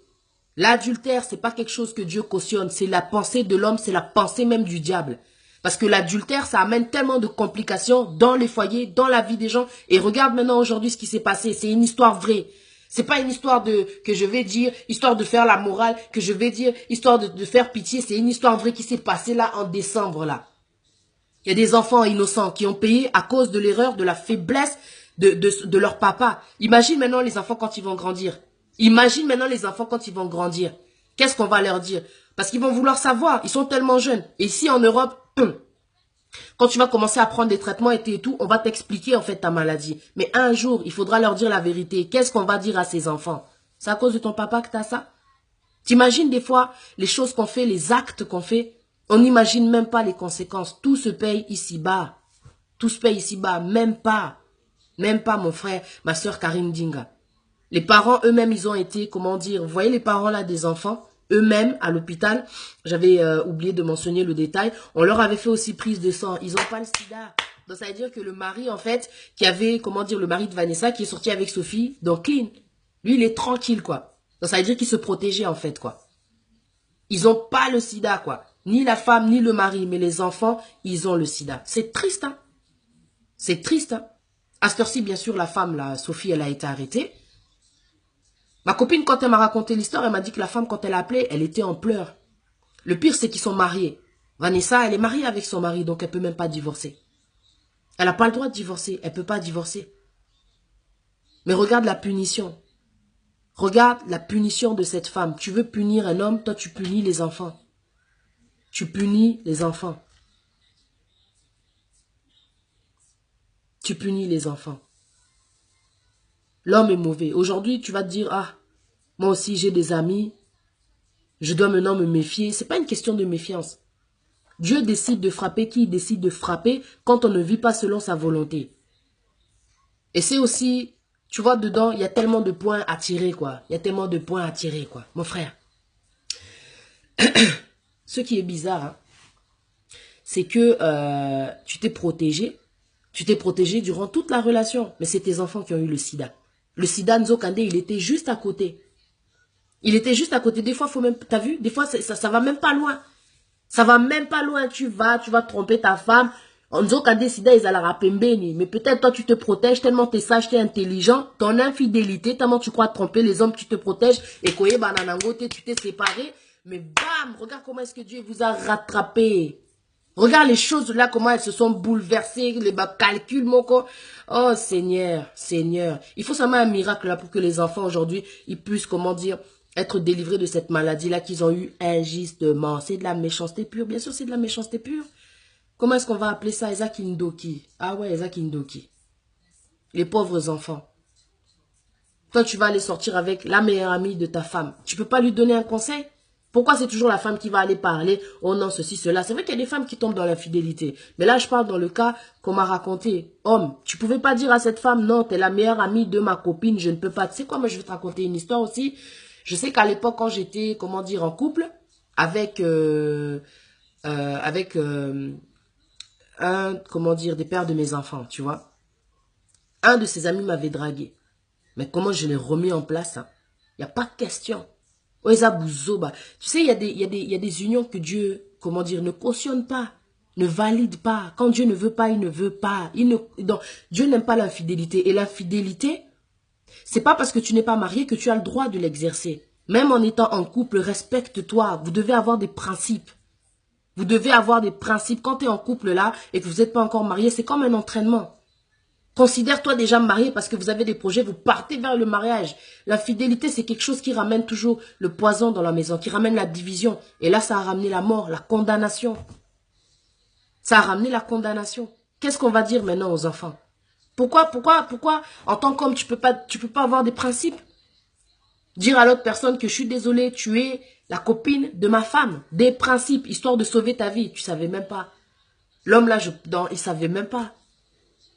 L'adultère, c'est pas quelque chose que Dieu cautionne. C'est la pensée de l'homme, c'est la pensée même du diable. Parce que l'adultère, ça amène tellement de complications dans les foyers, dans la vie des gens. Et regarde maintenant aujourd'hui ce qui s'est passé. C'est une histoire vraie. C'est pas une histoire que je vais dire, histoire de faire la morale, que je vais dire, histoire de faire pitié. C'est une histoire vraie qui s'est passée là en décembre, là. Il y a des enfants innocents qui ont payé à cause de l'erreur, de la faiblesse de leur papa. Imagine maintenant les enfants quand ils vont grandir. Imagine maintenant les enfants quand ils vont grandir. Qu'est-ce qu'on va leur dire? Parce qu'ils vont vouloir savoir. Ils sont tellement jeunes. Et ici en Europe, quand tu vas commencer à prendre des traitements et tout, on va t'expliquer en fait ta maladie. Mais un jour, il faudra leur dire la vérité. Qu'est-ce qu'on va dire à ces enfants? C'est à cause de ton papa que tu as ça? T'imagines des fois les choses qu'on fait, les actes qu'on fait? On n'imagine même pas les conséquences. Tout se paye ici-bas. Tout se paye ici-bas. Même pas. Même pas mon frère, ma soeur Karine Dinga. Les parents eux-mêmes, ils ont été, comment dire, vous voyez les parents là des enfants, eux-mêmes à l'hôpital, j'avais oublié de mentionner le détail, on leur avait fait aussi prise de sang, ils n'ont pas le sida. Donc ça veut dire que le mari en fait, qui avait, comment dire, le mari de Vanessa, qui est sorti avec Sophie, donc clean, lui il est tranquille quoi. Donc ça veut dire qu'il se protégeait en fait quoi. Ils n'ont pas le sida quoi. Ni la femme, ni le mari, mais les enfants, ils ont le sida. C'est triste hein. C'est triste hein. À cette heure-ci, bien sûr, la femme, là, Sophie, elle a été arrêtée. Ma copine, quand elle m'a raconté l'histoire, elle m'a dit que la femme, quand elle a appelé, elle était en pleurs. Le pire, c'est qu'ils sont mariés. Vanessa, elle est mariée avec son mari, donc elle ne peut même pas divorcer. Elle n'a pas le droit de divorcer. Elle ne peut pas divorcer. Mais regarde la punition. Regarde la punition de cette femme. Tu veux punir un homme, toi, tu punis les enfants. Tu punis les enfants. Tu punis les enfants. L'homme est mauvais. Aujourd'hui, tu vas te dire, ah, moi aussi j'ai des amis, je dois maintenant me méfier. Ce n'est pas une question de méfiance. Dieu décide de frapper qui décide de frapper quand on ne vit pas selon sa volonté. Et c'est aussi, tu vois, dedans, il y a tellement de points à tirer, quoi. Il y a tellement de points à tirer, quoi. Mon frère. Ce qui est bizarre, hein, c'est que tu t'es protégé. Tu t'es protégé durant toute la relation. Mais c'est tes enfants qui ont eu le sida. Le sida, Nzokande, il était juste à côté. Il était juste à côté. Des fois, faut même, t'as vu? Des fois, ça va même pas loin. Ça va même pas loin. Tu vas tromper ta femme. Nzokande, sida, ils allaient rapembeni. Mais peut-être toi, tu te protèges tellement t'es sage, t'es intelligent. Ton infidélité, tellement tu crois tromper les hommes, tu te protèges. Et koye bananangote, tu t'es séparé. Mais bam, regarde comment est-ce que Dieu vous a rattrapé. Regarde les choses là, comment elles se sont bouleversées, les calculs, mon corps. Oh Seigneur, Seigneur. Il faut seulement un miracle là pour que les enfants aujourd'hui, ils puissent, comment dire, être délivrés de cette maladie là qu'ils ont eu injustement. C'est de la méchanceté pure, bien sûr c'est de la méchanceté pure. Comment est-ce qu'on va appeler ça? Isaac Indoki. Ah ouais, Isaac Indoki. Les pauvres enfants. Toi tu vas aller sortir avec la meilleure amie de ta femme. Tu peux pas lui donner un conseil? Pourquoi c'est toujours la femme qui va aller parler? Oh non, ceci, cela. C'est vrai qu'il y a des femmes qui tombent dans l'infidélité. Mais là, je parle dans le cas qu'on m'a raconté. Homme, tu pouvais pas dire à cette femme, non, t'es la meilleure amie de ma copine, je ne peux pas. Tu sais quoi, moi, je vais te raconter une histoire aussi. Je sais qu'à l'époque, quand j'étais, comment dire, en couple, avec avec comment dire, des pères de mes enfants, tu vois. Un de ses amis m'avait dragué. Mais comment je l'ai remis en place, hein? Il n'y a pas de question. Oeza Bouzoba. Tu sais, il y a des unions que Dieu, comment dire, ne cautionne pas, ne valide pas. Quand Dieu ne veut pas, il ne veut pas. Donc, Dieu n'aime pas l'infidélité. Et l'infidélité, c'est pas parce que tu n'es pas marié que tu as le droit de l'exercer. Même en étant en couple, respecte-toi. Vous devez avoir des principes. Vous devez avoir des principes. Quand tu es en couple là et que vous n'êtes pas encore marié, c'est comme un entraînement. Considère-toi déjà marié parce que vous avez des projets, vous partez vers le mariage. L'infidélité, c'est quelque chose qui ramène toujours le poison dans la maison, qui ramène la division. Et là, ça a ramené la mort, la condamnation. Ça a ramené la condamnation. Qu'est-ce qu'on va dire maintenant aux enfants? Pourquoi, en tant qu'homme, tu peux pas avoir des principes? Dire à l'autre personne que je suis désolé, tu es la copine de ma femme. Des principes, histoire de sauver ta vie. Tu savais même pas. L'homme là, il savait même pas.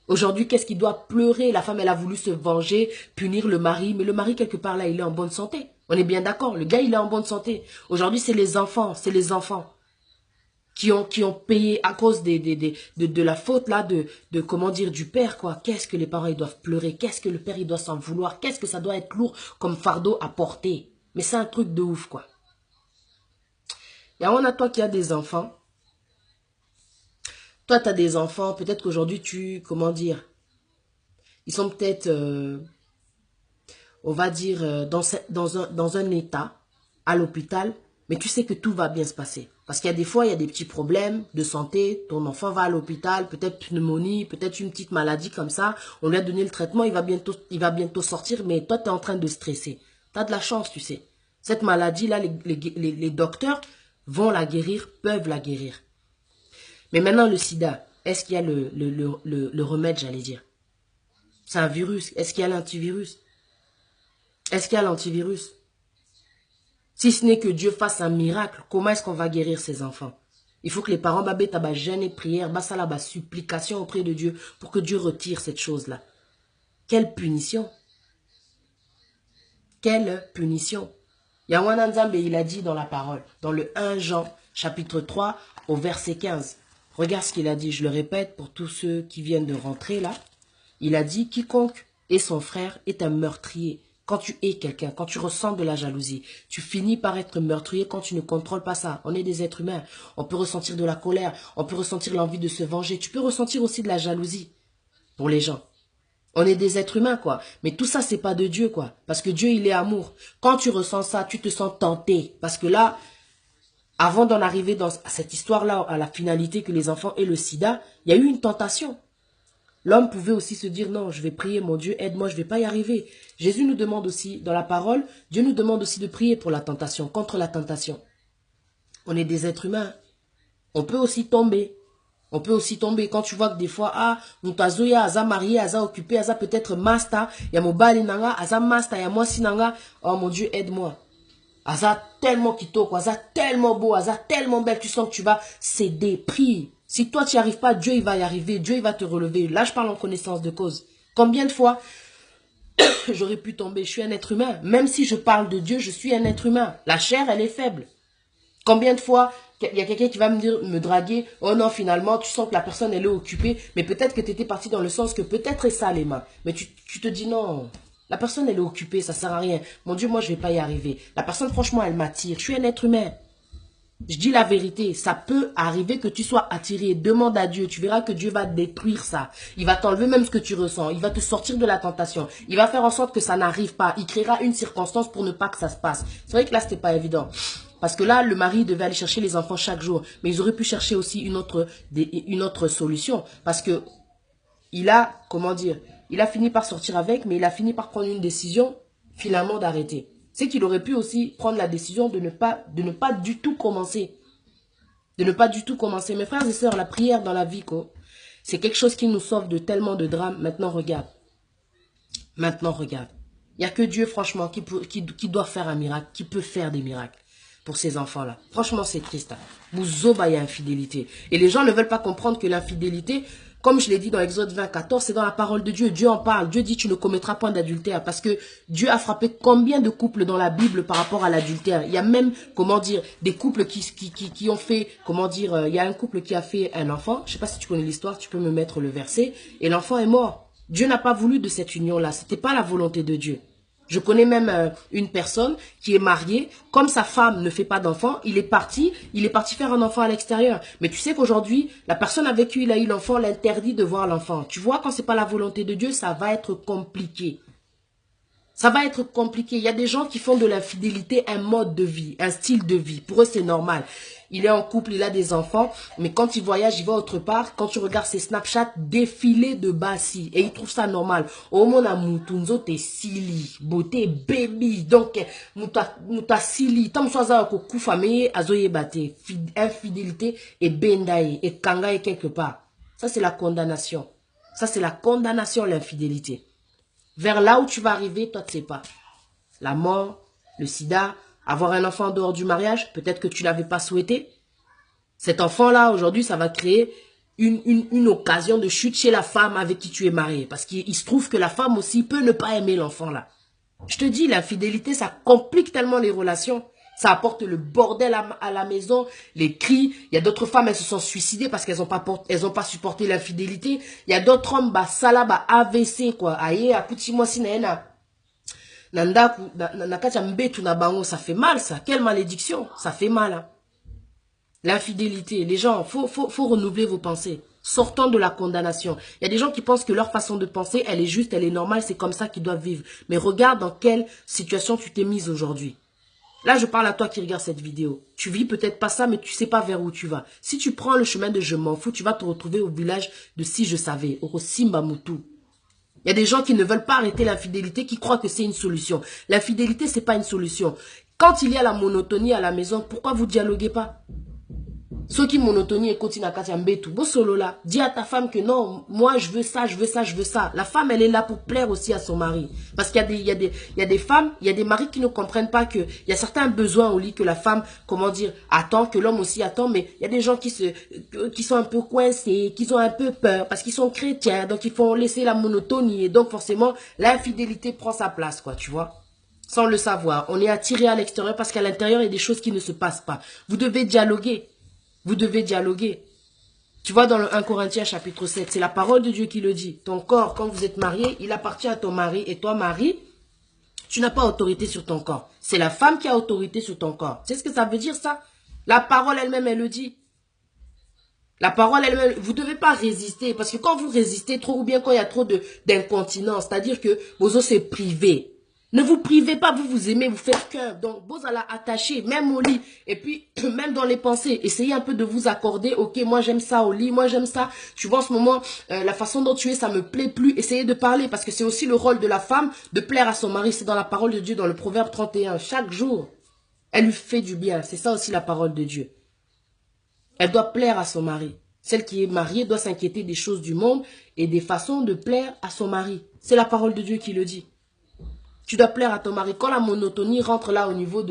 Aujourd'hui, qu'est-ce qu'il doit pleurer? La femme, elle a voulu se venger, punir le mari. Mais le mari, quelque part là, il est en bonne santé. On est bien d'accord. Le gars, il est en bonne santé. Aujourd'hui, c'est les enfants. C'est les enfants qui ont payé à cause de la faute là, comment dire, du père, quoi. Qu'est-ce que les parents, ils doivent pleurer? Qu'est-ce que le père, il doit s'en vouloir? Qu'est-ce que ça doit être lourd comme fardeau à porter? Mais c'est un truc de ouf, quoi. Et on a toi qui as des enfants. Toi, tu as des enfants. Peut-être qu'aujourd'hui, comment dire, ils sont peut-être, on va dire, dans un état à l'hôpital, mais tu sais que tout va bien se passer. Parce qu'il y a des fois, il y a des petits problèmes de santé, ton enfant va à l'hôpital, peut-être pneumonie, peut-être une petite maladie comme ça, on lui a donné le traitement, il va bientôt sortir, mais toi, tu es en train de stresser. Tu as de la chance, tu sais. Cette maladie-là, les docteurs vont la guérir, peuvent la guérir. Mais maintenant, le sida, est-ce qu'il y a le remède, j'allais dire? C'est un virus. Est-ce qu'il y a l'antivirus? Est-ce qu'il y a l'antivirus? Si ce n'est que Dieu fasse un miracle, comment est-ce qu'on va guérir ces enfants? Il faut que les parents babeta jeûne et prière, basala supplication auprès de Dieu pour que Dieu retire cette chose-là. Quelle punition! Quelle punition! Yawana Nzambe, il a dit dans la parole, dans le 1 Jean, chapitre 3, au verset 15. Regarde ce qu'il a dit, je le répète pour tous ceux qui viennent de rentrer là. Il a dit, quiconque est son frère est un meurtrier. Quand tu es quelqu'un, quand tu ressens de la jalousie, tu finis par être meurtrier quand tu ne contrôles pas ça. On est des êtres humains. On peut ressentir de la colère, on peut ressentir l'envie de se venger. Tu peux ressentir aussi de la jalousie pour les gens. On est des êtres humains, quoi. Mais tout ça, c'est pas de Dieu, quoi. Parce que Dieu, il est amour. Quand tu ressens ça, tu te sens tenté. Parce que là, avant d'en arriver à cette histoire-là, à la finalité que les enfants aient le sida, il y a eu une tentation. L'homme pouvait aussi se dire, non, je vais prier, mon Dieu, aide-moi, je ne vais pas y arriver. Jésus nous demande aussi, dans la parole, Dieu nous demande aussi de prier pour la tentation, contre la tentation. On est des êtres humains. On peut aussi tomber. On peut aussi tomber quand tu vois que des fois, mutazoya, aza marié, aza occupé, aza peut-être master, ya mobali nanga, aza master, ya moi sinanga, oh mon Dieu, aide-moi. Aza tellement kitoko, aza tellement beau, aza tellement belle, tu sens que tu vas céder, prie. Si toi, tu n'y arrives pas, Dieu, il va y arriver. Dieu, il va te relever. Là, je parle en connaissance de cause. Combien de fois j'aurais pu tomber? Je suis un être humain. Même si je parle de Dieu, je suis un être humain. La chair, elle est faible. Combien de fois il y a quelqu'un qui va me draguer? Oh non, finalement, tu sens que la personne, elle est occupée. Mais peut-être que tu étais parti dans le sens que peut-être est ça les mains. Mais tu te dis non. La personne, elle est occupée, ça sert à rien. Mon Dieu, moi, je ne vais pas y arriver. La personne, franchement, elle m'attire. Je suis un être humain. Je dis la vérité, ça peut arriver que tu sois attiré. Demande à Dieu, tu verras que Dieu va détruire ça. Il va t'enlever même ce que tu ressens. Il va te sortir de la tentation. Il va faire en sorte que ça n'arrive pas. Il créera une circonstance pour ne pas que ça se passe. C'est vrai que là, c'était pas évident. Parce que là, le mari devait aller chercher les enfants chaque jour. Mais ils auraient pu chercher aussi une autre solution. Parce que il a, comment dire, il a fini par sortir avec, mais il a fini par prendre une décision, finalement, d'arrêter. C'est qu'il aurait pu aussi prendre la décision de ne pas du tout commencer. De ne pas du tout commencer. Mes frères et sœurs, la prière dans la vie, c'est quelque chose qui nous sauve de tellement de drames. Maintenant, regarde. Maintenant, regarde. Il n'y a que Dieu, franchement, qui doit faire un miracle, qui peut faire des miracles pour ces enfants-là. Franchement, c'est triste. Bouzoba, il y a infidélité. Et les gens ne veulent pas comprendre que l'infidélité, Comme je l'ai dit dans Exode 20, 14, c'est dans la parole de Dieu. Dieu en parle. Dieu dit, tu ne commettras point d'adultère. Parce que Dieu a frappé combien de couples dans la Bible par rapport à l'adultère. Il y a même, comment dire, des couples qui ont fait, comment dire, il y a un couple qui a fait un enfant. Je sais pas si tu connais l'histoire, tu peux me mettre le verset. Et l'enfant est mort. Dieu n'a pas voulu de cette union-là. C'était pas la volonté de Dieu. Je connais même une personne qui est mariée. Comme sa femme ne fait pas d'enfant, il est parti faire un enfant à l'extérieur. Mais tu sais qu'aujourd'hui, la personne avec qui il a eu l'enfant l'interdit de voir l'enfant. Tu vois, quand c'est pas la volonté de Dieu, ça va être compliqué. Ça va être compliqué. Il y a des gens qui font de l'infidélité un mode de vie, un style de vie. Pour eux, c'est normal. Il est en couple, il a des enfants, mais quand il voyage, il va autre part. Quand tu regardes ses Snapchat, défilé de basi. Et il trouve ça normal. Au monde à Moutunzo, t'es sili, beauté baby. Donc, mouta sili. Tam soaza ko koufame, azoye bate. Infidélité et bendaye, et kangaye quelque part. Ça, c'est la condamnation. Ça, c'est la condamnation, l'infidélité. Vers là où tu vas arriver, toi, tu sais pas. La mort, le sida, avoir un enfant en dehors du mariage, peut-être que tu l'avais pas souhaité. Cet enfant-là, aujourd'hui, ça va créer une occasion de chute chez la femme avec qui tu es marié. Parce qu'il se trouve que la femme aussi peut ne pas aimer l'enfant-là. Je te dis, l'infidélité, ça complique tellement les relations. Ça apporte le bordel à la maison, les cris. Il y a d'autres femmes, elles se sont suicidées parce qu'elles n'ont pas supporté l'infidélité. Il y a d'autres hommes, sala, AVC, quoi. Aïe, akuti moi si naena. Ça fait mal, ça. Quelle malédiction. Ça fait mal, hein. L'infidélité. Les gens, faut renouveler vos pensées. Sortons de la condamnation. Il y a des gens qui pensent que leur façon de penser, elle est juste, elle est normale, c'est comme ça qu'ils doivent vivre. Mais regarde dans quelle situation tu t'es mise aujourd'hui. Là, je parle à toi qui regarde cette vidéo. Tu vis peut-être pas ça, mais tu sais pas vers où tu vas. Si tu prends le chemin de je m'en fous, tu vas te retrouver au village de si je savais, au Simba Moutou. Il y a des gens qui ne veulent pas arrêter l'infidélité, qui croient que c'est une solution. L'infidélité, c'est pas une solution. Quand il y a la monotonie à la maison, pourquoi vous dialoguez pas? Ceux qui monotonie et continuent à casser tout. Bon solo là, dis à ta femme que non, moi je veux ça, je veux ça, je veux ça. La femme, elle est là pour plaire aussi à son mari. Parce qu'il y a des femmes, il y a des maris qui ne comprennent pas que il y a certains besoins au lit que la femme, comment dire, attend, que l'homme aussi attend. Mais il y a des gens qui sont un peu coincés, qui ont un peu peur parce qu'ils sont chrétiens, donc ils font laisser la monotonie et donc forcément l'infidélité prend sa place, quoi, tu vois. Sans le savoir, on est attiré à l'extérieur parce qu'à l'intérieur il y a des choses qui ne se passent pas. Vous devez dialoguer. Vous devez dialoguer. Tu vois dans le 1 Corinthiens chapitre 7, c'est la parole de Dieu qui le dit. Ton corps, quand vous êtes marié, il appartient à ton mari. Et toi, mari, tu n'as pas autorité sur ton corps. C'est la femme qui a autorité sur ton corps. C'est ce que ça veut dire ça? La parole elle-même, elle le dit. La parole elle-même, vous ne devez pas résister. Parce que quand vous résistez trop ou bien quand il y a trop d'incontinence, c'est-à-dire que vos os se privent. Ne vous privez pas, vous vous aimez, vous faites cœur. Donc, vous allez attacher, même au lit. Et puis, même dans les pensées, essayez un peu de vous accorder. Ok, moi j'aime ça au lit, moi j'aime ça. Tu vois, en ce moment, la façon dont tu es, ça me plaît plus. Essayez de parler parce que c'est aussi le rôle de la femme de plaire à son mari. C'est dans la parole de Dieu, dans le Proverbe 31. Chaque jour, elle lui fait du bien. C'est ça aussi la parole de Dieu. Elle doit plaire à son mari. Celle qui est mariée doit s'inquiéter des choses du monde et des façons de plaire à son mari. C'est la parole de Dieu qui le dit. Tu dois plaire à ton mari. Quand la monotonie rentre là au niveau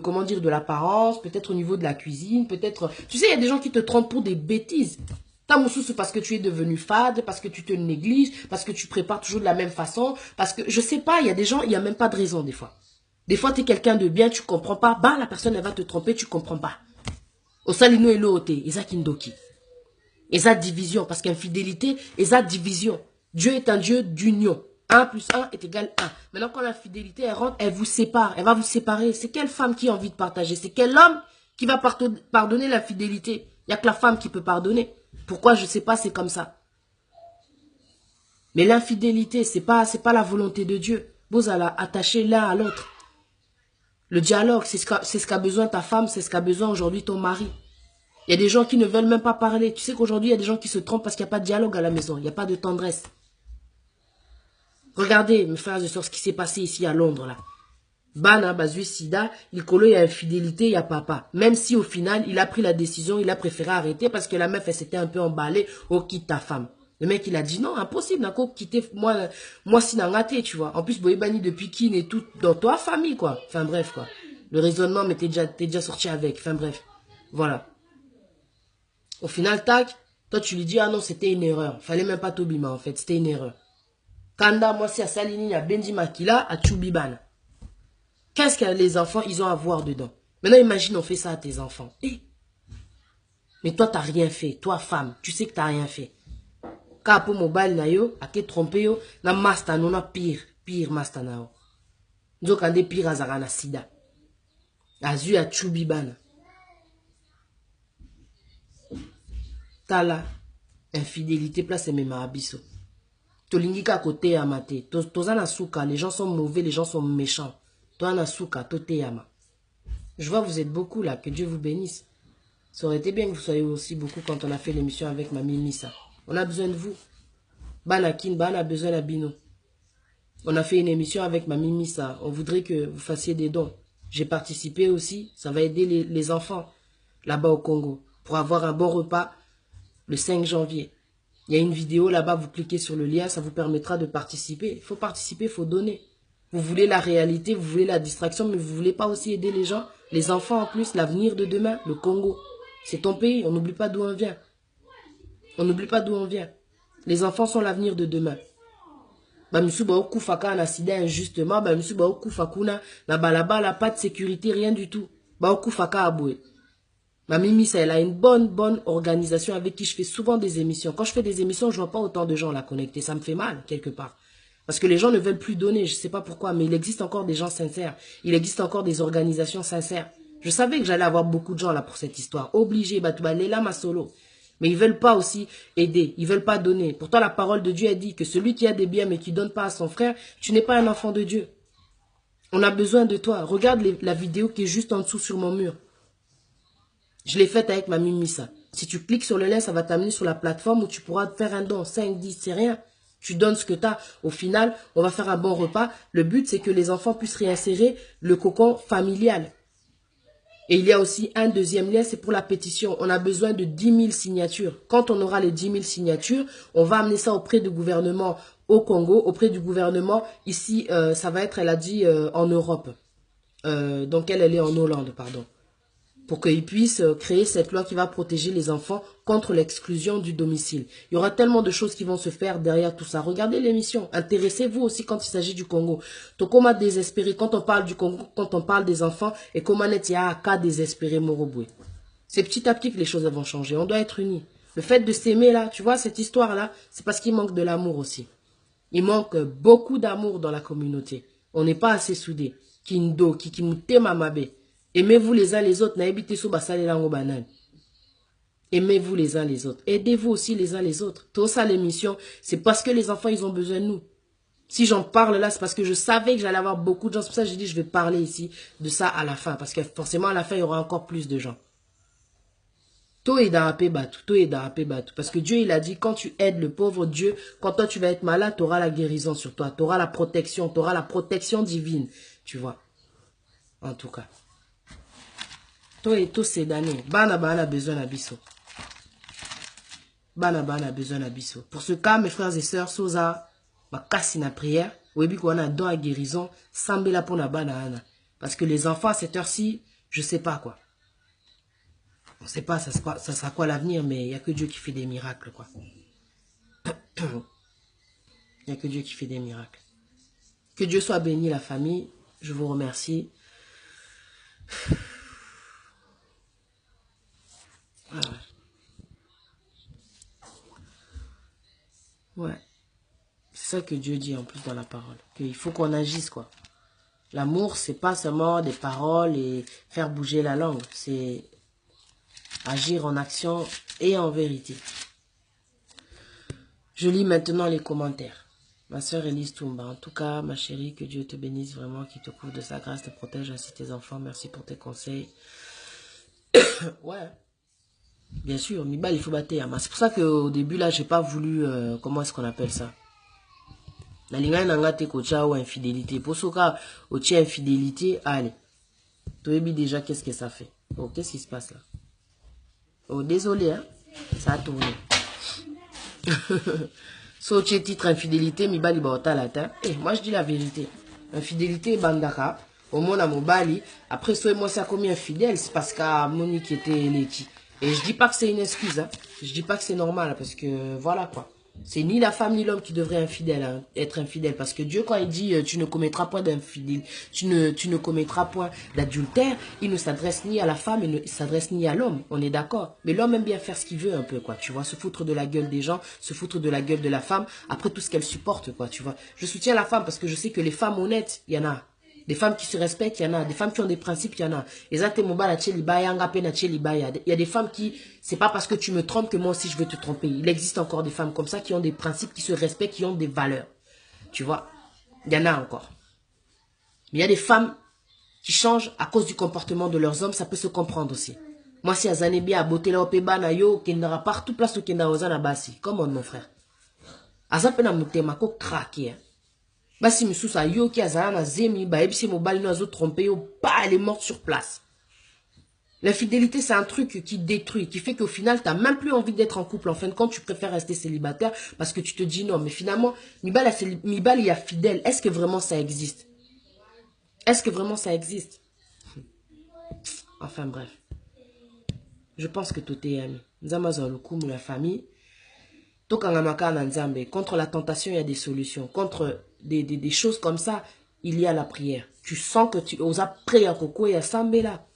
comment dire, de l'apparence, peut-être au niveau de la cuisine, peut-être... Tu sais, il y a des gens qui te trompent pour des bêtises. T'as mon sou, c'est parce que tu es devenu fade, parce que tu te négliges, parce que tu prépares toujours de la même façon, parce que, je sais pas, il y a des gens, il n'y a même pas de raison des fois. Des fois, tu es quelqu'un de bien, tu comprends pas, bah, la personne, elle va te tromper, tu comprends pas. Au salino et l'ote, Isa Kindoki. Isa division, parce qu'infidélité, Isa division. Dieu est un Dieu d'union. 1 plus 1 est égal 1. Maintenant, quand la fidélité, elle rentre, elle vous sépare. Elle va vous séparer. C'est quelle femme qui a envie de partager? C'est quel homme qui va pardonner la fidélité? Il n'y a que la femme qui peut pardonner. Pourquoi? Je ne sais pas, c'est comme ça. Mais l'infidélité, c'est pas la volonté de Dieu. Vous allez attacher l'un à l'autre. Le dialogue, c'est ce qu'a besoin ta femme, c'est ce qu'a besoin aujourd'hui ton mari. Il y a des gens qui ne veulent même pas parler. Tu sais qu'aujourd'hui, il y a des gens qui se trompent parce qu'il n'y a pas de dialogue à la maison. Il n'y a pas de tendresse. Regardez, mes frères et sœurs, ce qui s'est passé ici à Londres, là. Bana, Bazui, Sida, il y a infidélité, il y a papa. Même si au final, il a pris la décision, il a préféré arrêter parce que la meuf, elle s'était un peu emballée. Oh, quitte ta femme. Le mec, il a dit non, impossible, d'accord, quitter moi, si n'engaté, tu vois. En plus, Boébani depuis Kin et tout, dans ta famille, quoi. Enfin, bref, quoi. Le raisonnement, mais t'es déjà sorti avec. Enfin, bref. Voilà. Au final, tac, Toi, tu lui dis, ah non, c'était une erreur. Fallait même pas t'obima, en fait. C'était une erreur. Kanda, moi, si à Salini, à Benji Makila, à Tchoubibana. Qu'est-ce que les enfants, ils ont à voir dedans? Maintenant, imagine, on fait ça à tes enfants. Eh. Mais toi, t'as rien fait. Toi, femme, tu sais que t'as rien fait. Quand pour mobile na yo, à qui tromper yo, na master, non, na pire master na yo. Nous, quand des pires azara na sida. Azu à Tchoubibana. Tala, infidélité, place et même à abisso. Tolingika côté amate. Tozana souka, les gens sont mauvais, les gens sont méchants. Toi, na souka, tote yama. Je vois, vous êtes beaucoup là, que Dieu vous bénisse. Ça aurait été bien que vous soyez aussi beaucoup quand on a fait l'émission avec Mamie Missa. On a besoin de vous. Banakin, Bana a besoin d'Abino. On a fait une émission avec Mamie Missa. On voudrait que vous fassiez des dons. J'ai participé aussi. Ça va aider les enfants là-bas au Congo pour avoir un bon repas le 5 janvier. Il y a une vidéo là-bas, vous cliquez sur le lien, ça vous permettra de participer. Il faut participer, il faut donner. Vous voulez la réalité, vous voulez la distraction, mais vous ne voulez pas aussi aider les gens, les enfants en plus, l'avenir de demain, le Congo. C'est ton pays, on n'oublie pas d'où on vient. On n'oublie pas d'où on vient. Les enfants sont l'avenir de demain. Bah, monsieur ba okufaka un accident injustement, bah, monsieur ba okufakuna, na balabala, pas de sécurité, rien du tout. Ba okufaka aboué. Mamie Missa, elle a une bonne organisation avec qui je fais souvent des émissions. Quand je fais des émissions, je vois pas autant de gens la connecter. Ça me fait mal, quelque part. Parce que les gens ne veulent plus donner, je sais pas pourquoi, mais il existe encore des gens sincères. Il existe encore des organisations sincères. Je savais que j'allais avoir beaucoup de gens là pour cette histoire. Obligé, Batouba, Léla, ma solo. Mais ils veulent pas aussi aider, ils veulent pas donner. Pourtant, la parole de Dieu a dit que celui qui a des biens mais qui donne pas à son frère, tu n'es pas un enfant de Dieu. On a besoin de toi. Regarde la vidéo qui est juste en dessous sur mon mur. Je l'ai faite avec Mamie Missa. Si tu cliques sur le lien, ça va t'amener sur la plateforme où tu pourras faire un don. 5, 10, c'est rien. Tu donnes ce que tu as. Au final, on va faire un bon repas. Le but, c'est que les enfants puissent réinsérer le cocon familial. Et il y a aussi un deuxième lien, c'est pour la pétition. On a besoin de 10 000 signatures. Quand on aura les 10 000 signatures, on va amener ça auprès du gouvernement au Congo, auprès du gouvernement ici, ça va être, elle a dit, en Europe. Donc elle est en Hollande, pardon. Pour qu'ils puissent créer cette loi qui va protéger les enfants contre l'exclusion du domicile. Il y aura tellement de choses qui vont se faire derrière tout ça. Regardez l'émission. Intéressez-vous aussi quand il s'agit du Congo. Donc, comment désespérer quand on parle du Congo, quand on parle des enfants, et comment il y a un cas désespéré Moroboué. C'est petit à petit que les choses vont changer. On doit être unis. Le fait de s'aimer là, tu vois, cette histoire-là, c'est parce qu'il manque de l'amour aussi. Il manque beaucoup d'amour dans la communauté. On n'est pas assez soudés. Kindo, kikimute mamabe. Aimez-vous les uns les autres. Aimez-vous les uns les autres. Aidez-vous aussi les uns les autres. Tout ça, l'émission, c'est parce que les enfants, ils ont besoin de nous. Si j'en parle là, c'est parce que je savais que j'allais avoir beaucoup de gens. C'est pour ça que j'ai dit, je vais parler ici de ça à la fin. Parce que forcément, à la fin, il y aura encore plus de gens. Tout est dans tout est dans parce que Dieu, il a dit, quand tu aides le pauvre Dieu, quand toi, tu vas être malade, tu auras la guérison sur toi. Tu auras la protection divine. Tu vois. En tout cas. Tout c'est d'année. Bana a besoin d'abisso. Bana a besoin d'abisso. Pour ce cas, mes frères et sœurs, Soza, ma casse na prière, webi qu'on a don à guérison, sambela pour na bana ana. Parce que les enfants à cette heure-ci, je sais pas quoi. On sait pas, ça sera quoi l'avenir, mais il n'y a que Dieu qui fait des miracles, quoi. Il n'y a que Dieu qui fait des miracles. Que Dieu soit béni, la famille. Je vous remercie. Ouais. C'est ça que Dieu dit en plus dans la parole. Qu'il faut qu'on agisse, quoi. L'amour, c'est pas seulement des paroles et faire bouger la langue. C'est agir en action et en vérité. Je lis maintenant les commentaires. Ma soeur Elise Toumba. En tout cas, ma chérie, que Dieu te bénisse vraiment, qu'il te couvre de sa grâce, te protège ainsi tes enfants. Merci pour tes conseils. Ouais. Bien sûr, Mibal, il faut battre. C'est pour ça qu'au début, là, j'ai pas voulu... comment est-ce qu'on appelle ça? La ligne nangate kocha ou infidélité. Pour ce cas, au infidélité, allez. Tu as déjà qu'est-ce que ça fait? Oh, qu'est-ce qui se passe là? Oh, désolé, hein? Ça a tourné. So, tu titre infidélité, Mibali baota latin. Eh, moi je dis la vérité. Infidélité, bandaka. Au monde à Mobali. Après, so, moi, ça a commis infidèle. C'est parce qu'à Monique était l'équipe. Et je dis pas que c'est une excuse, hein. Je dis pas que c'est normal, parce que voilà quoi. C'est ni la femme ni l'homme qui devrait être infidèle. Parce que Dieu, quand il dit tu ne commettras point d'infidèle, tu ne commettras point d'adultère, il ne s'adresse ni à la femme, il ne s'adresse ni à l'homme. On est d'accord. Mais l'homme aime bien faire ce qu'il veut un peu, quoi. Tu vois, se foutre de la gueule des gens, se foutre de la gueule de la femme, après tout ce qu'elle supporte, quoi. Tu vois. Je soutiens la femme parce que je sais que les femmes honnêtes, il y en a. Des femmes qui se respectent, il y en a. Des femmes qui ont des principes, il y en a. Il y a des femmes qui, c'est pas parce que tu me trompes que moi aussi je veux te tromper. Il existe encore des femmes comme ça qui ont des principes, qui se respectent, qui ont des valeurs. Tu vois, il y en a encore. Mais il y a des femmes qui changent à cause du comportement de leurs hommes, ça peut se comprendre aussi. Moi, si Azanebi a beauté là au Pébana, yo, qui n'aura partout place où Kenda Ozana Bassi. Comment, mon frère? Azapena Mutema, ko craquer. Basi misusa yo ki azala na zemi ba ebisi mobali no azo tromper yo pas elle est morte sur place. L'infidélité c'est un truc qui détruit, qui fait qu'au final tu n'as même plus envie d'être en couple. En fin de compte, tu préfères rester célibataire parce que tu te dis non, mais finalement Mibali il y a fidèle. Est-ce que vraiment ça existe? Est-ce que vraiment ça existe? Enfin bref. Je pense que tout est ami. Nzamazo le coup la famille. Contre la tentation, il y a des solutions. Contre des choses comme ça, il y a la prière. Tu sens que tu oses prier à Coco et à Sambela.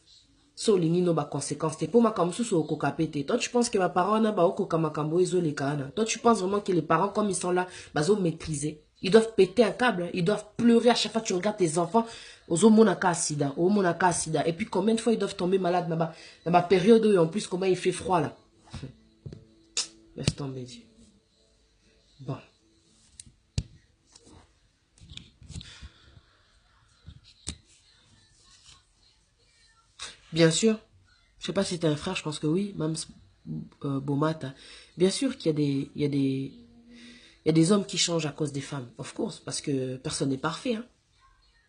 So l'inino ba conséquence. T'es pour ma kamsu so oko kapete. Toi tu penses que ma parent na ba oko kamakambo ezo les kana. Toi tu penses vraiment que les parents comme ils sont là, bazo maîtriser. Ils doivent péter un câble, ils doivent pleurer à chaque fois que tu regardes tes enfants. Ozo monaka sida, o monaka sida. Et puis combien de fois ils doivent tomber malades dans ma période où en plus comment il fait froid là. Laisse tomber Dieu. Bon. Bien sûr, je sais pas si t'as un frère, je pense que oui, même Bomata. Bien sûr qu'il y a il y a des hommes qui changent à cause des femmes, of course, parce que personne n'est parfait. Hein.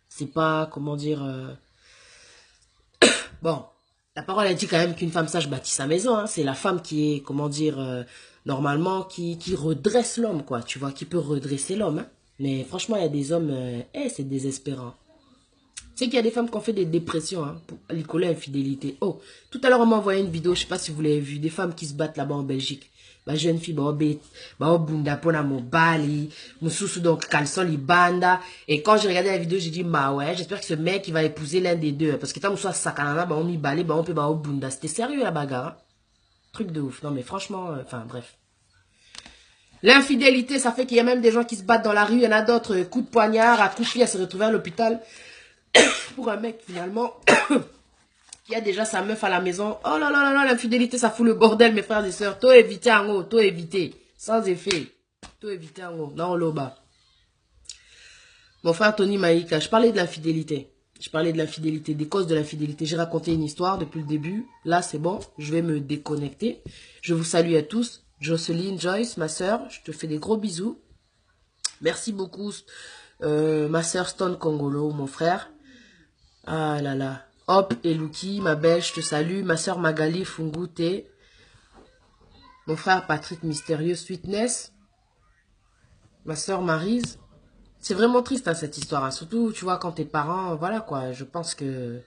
C'est pas, comment dire... Bon, la parole a dit quand même qu'une femme sage bâtit sa maison. Hein. C'est la femme qui est, comment dire, normalement, qui redresse l'homme, quoi. Tu vois, qui peut redresser l'homme. Hein. Mais franchement, il y a des hommes, c'est désespérant. Tu sais qu'il y a des femmes qui ont fait des dépressions hein, pour l'écoler infidélité. Oh, tout à l'heure, on m'a envoyé une vidéo, je sais pas si vous l'avez vu, des femmes qui se battent là-bas en Belgique. Ma jeune fille, bunda pona mobali, mususu donc caleçon li banda. Et quand j'ai regardé la vidéo, j'ai dit, bah ouais, j'espère que ce mec, il va épouser l'un des deux. Parce que tant que soit sakanana, on mi balé, on peut bunda. C'était sérieux la bagarre. Hein? Truc de ouf. Non mais franchement, enfin bref. L'infidélité, ça fait qu'il y a même des gens qui se battent dans la rue. Il y en a d'autres, coups de poignard, à coups de pied, à se retrouver à l'hôpital. Pour un mec, finalement, qui a déjà sa meuf à la maison. Oh là là là là, l'infidélité, ça fout le bordel, mes frères et sœurs. Tout éviter en haut, tout éviter. Sans effet. Tout éviter en haut, dans le bas. Mon frère Tony Maïka, je parlais de l'infidélité. Je parlais de l'infidélité, des causes de l'infidélité. J'ai raconté une histoire depuis le début. Là, c'est bon, je vais me déconnecter. Je vous salue à tous. Jocelyne, Joyce, ma sœur, je te fais des gros bisous. Merci beaucoup, ma sœur Stone Congolo, mon frère. Ah là là. Hop et Luki, ma belle, je te salue. Ma soeur Magali Fungute. Mon frère Patrick Mystérieux Sweetness. Ma soeur Maryse. C'est vraiment triste hein, cette histoire. Hein. Surtout, tu vois, quand tes parents, voilà quoi. Je pense que...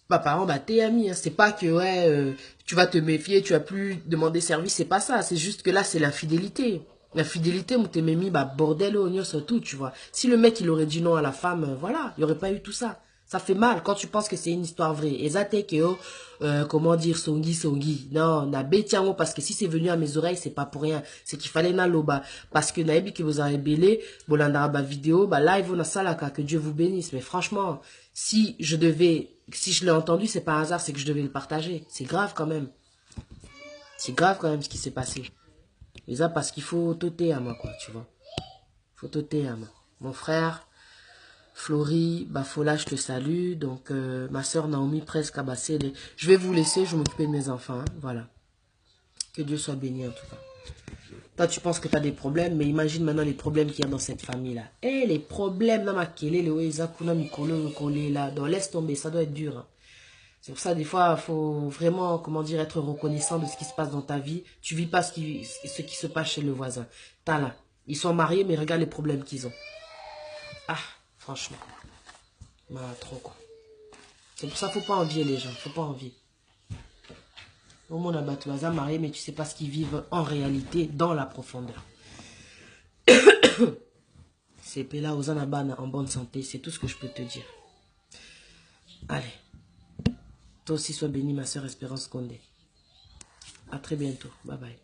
Bah, parents, bah, t'es ami. Hein. C'est pas que, ouais, tu vas te méfier, tu vas plus demander service. C'est pas ça. C'est juste que là, c'est l'infidélité. L'infidélité, où t'es mis, bah, bordel, oignon, surtout, tu vois. Si le mec, il aurait dit non à la femme, voilà, il n'y aurait pas eu tout ça. Ça fait mal quand tu penses que c'est une histoire vraie. Et ça, t'es que, comment dire, songi. Non, na betiango, parce que si c'est venu à mes oreilles, c'est pas pour rien. C'est qu'il fallait na loba. Parce que na ebi que vous avez belé, bolanda ba vidéo, bah, live, on a salaka, que Dieu vous bénisse. Mais franchement, si je l'ai entendu, c'est pas un hasard, c'est que je devais le partager. C'est grave quand même. C'est grave quand même ce qui s'est passé. Et ça parce qu'il faut t'ôter à moi, quoi, tu vois. Faut t'ôter à moi. Mon frère, Florie, Bafola, je te salue. Donc, ma soeur Naomi, presque abassée. Je vais vous laisser, je vais m'occuper de mes enfants. Hein, voilà. Que Dieu soit béni en tout cas. Toi, tu penses que tu as des problèmes, mais imagine maintenant les problèmes qu'il y a dans cette famille-là. Eh, les problèmes, dans ma kélé, le Oezakuna, Mikolo, là. Donc, laisse tomber, ça doit être dur. Hein. C'est pour ça, des fois, il faut vraiment, comment dire, être reconnaissant de ce qui se passe dans ta vie. Tu vis pas ce qui se passe chez le voisin. T'as là. Ils sont mariés, mais regarde les problèmes qu'ils ont. Ah, franchement. Bah, trop, quoi. C'est pour ça qu'il ne faut pas envier les gens. Faut pas envier. Au monde abattu, marié, mais tu sais pas ce qu'ils vivent en réalité dans la profondeur. C'est Pela Ozanabana en bonne santé, c'est tout ce que je peux te dire. Allez. Toi aussi, sois bénie, ma soeur Espérance Condé. À très bientôt. Bye bye.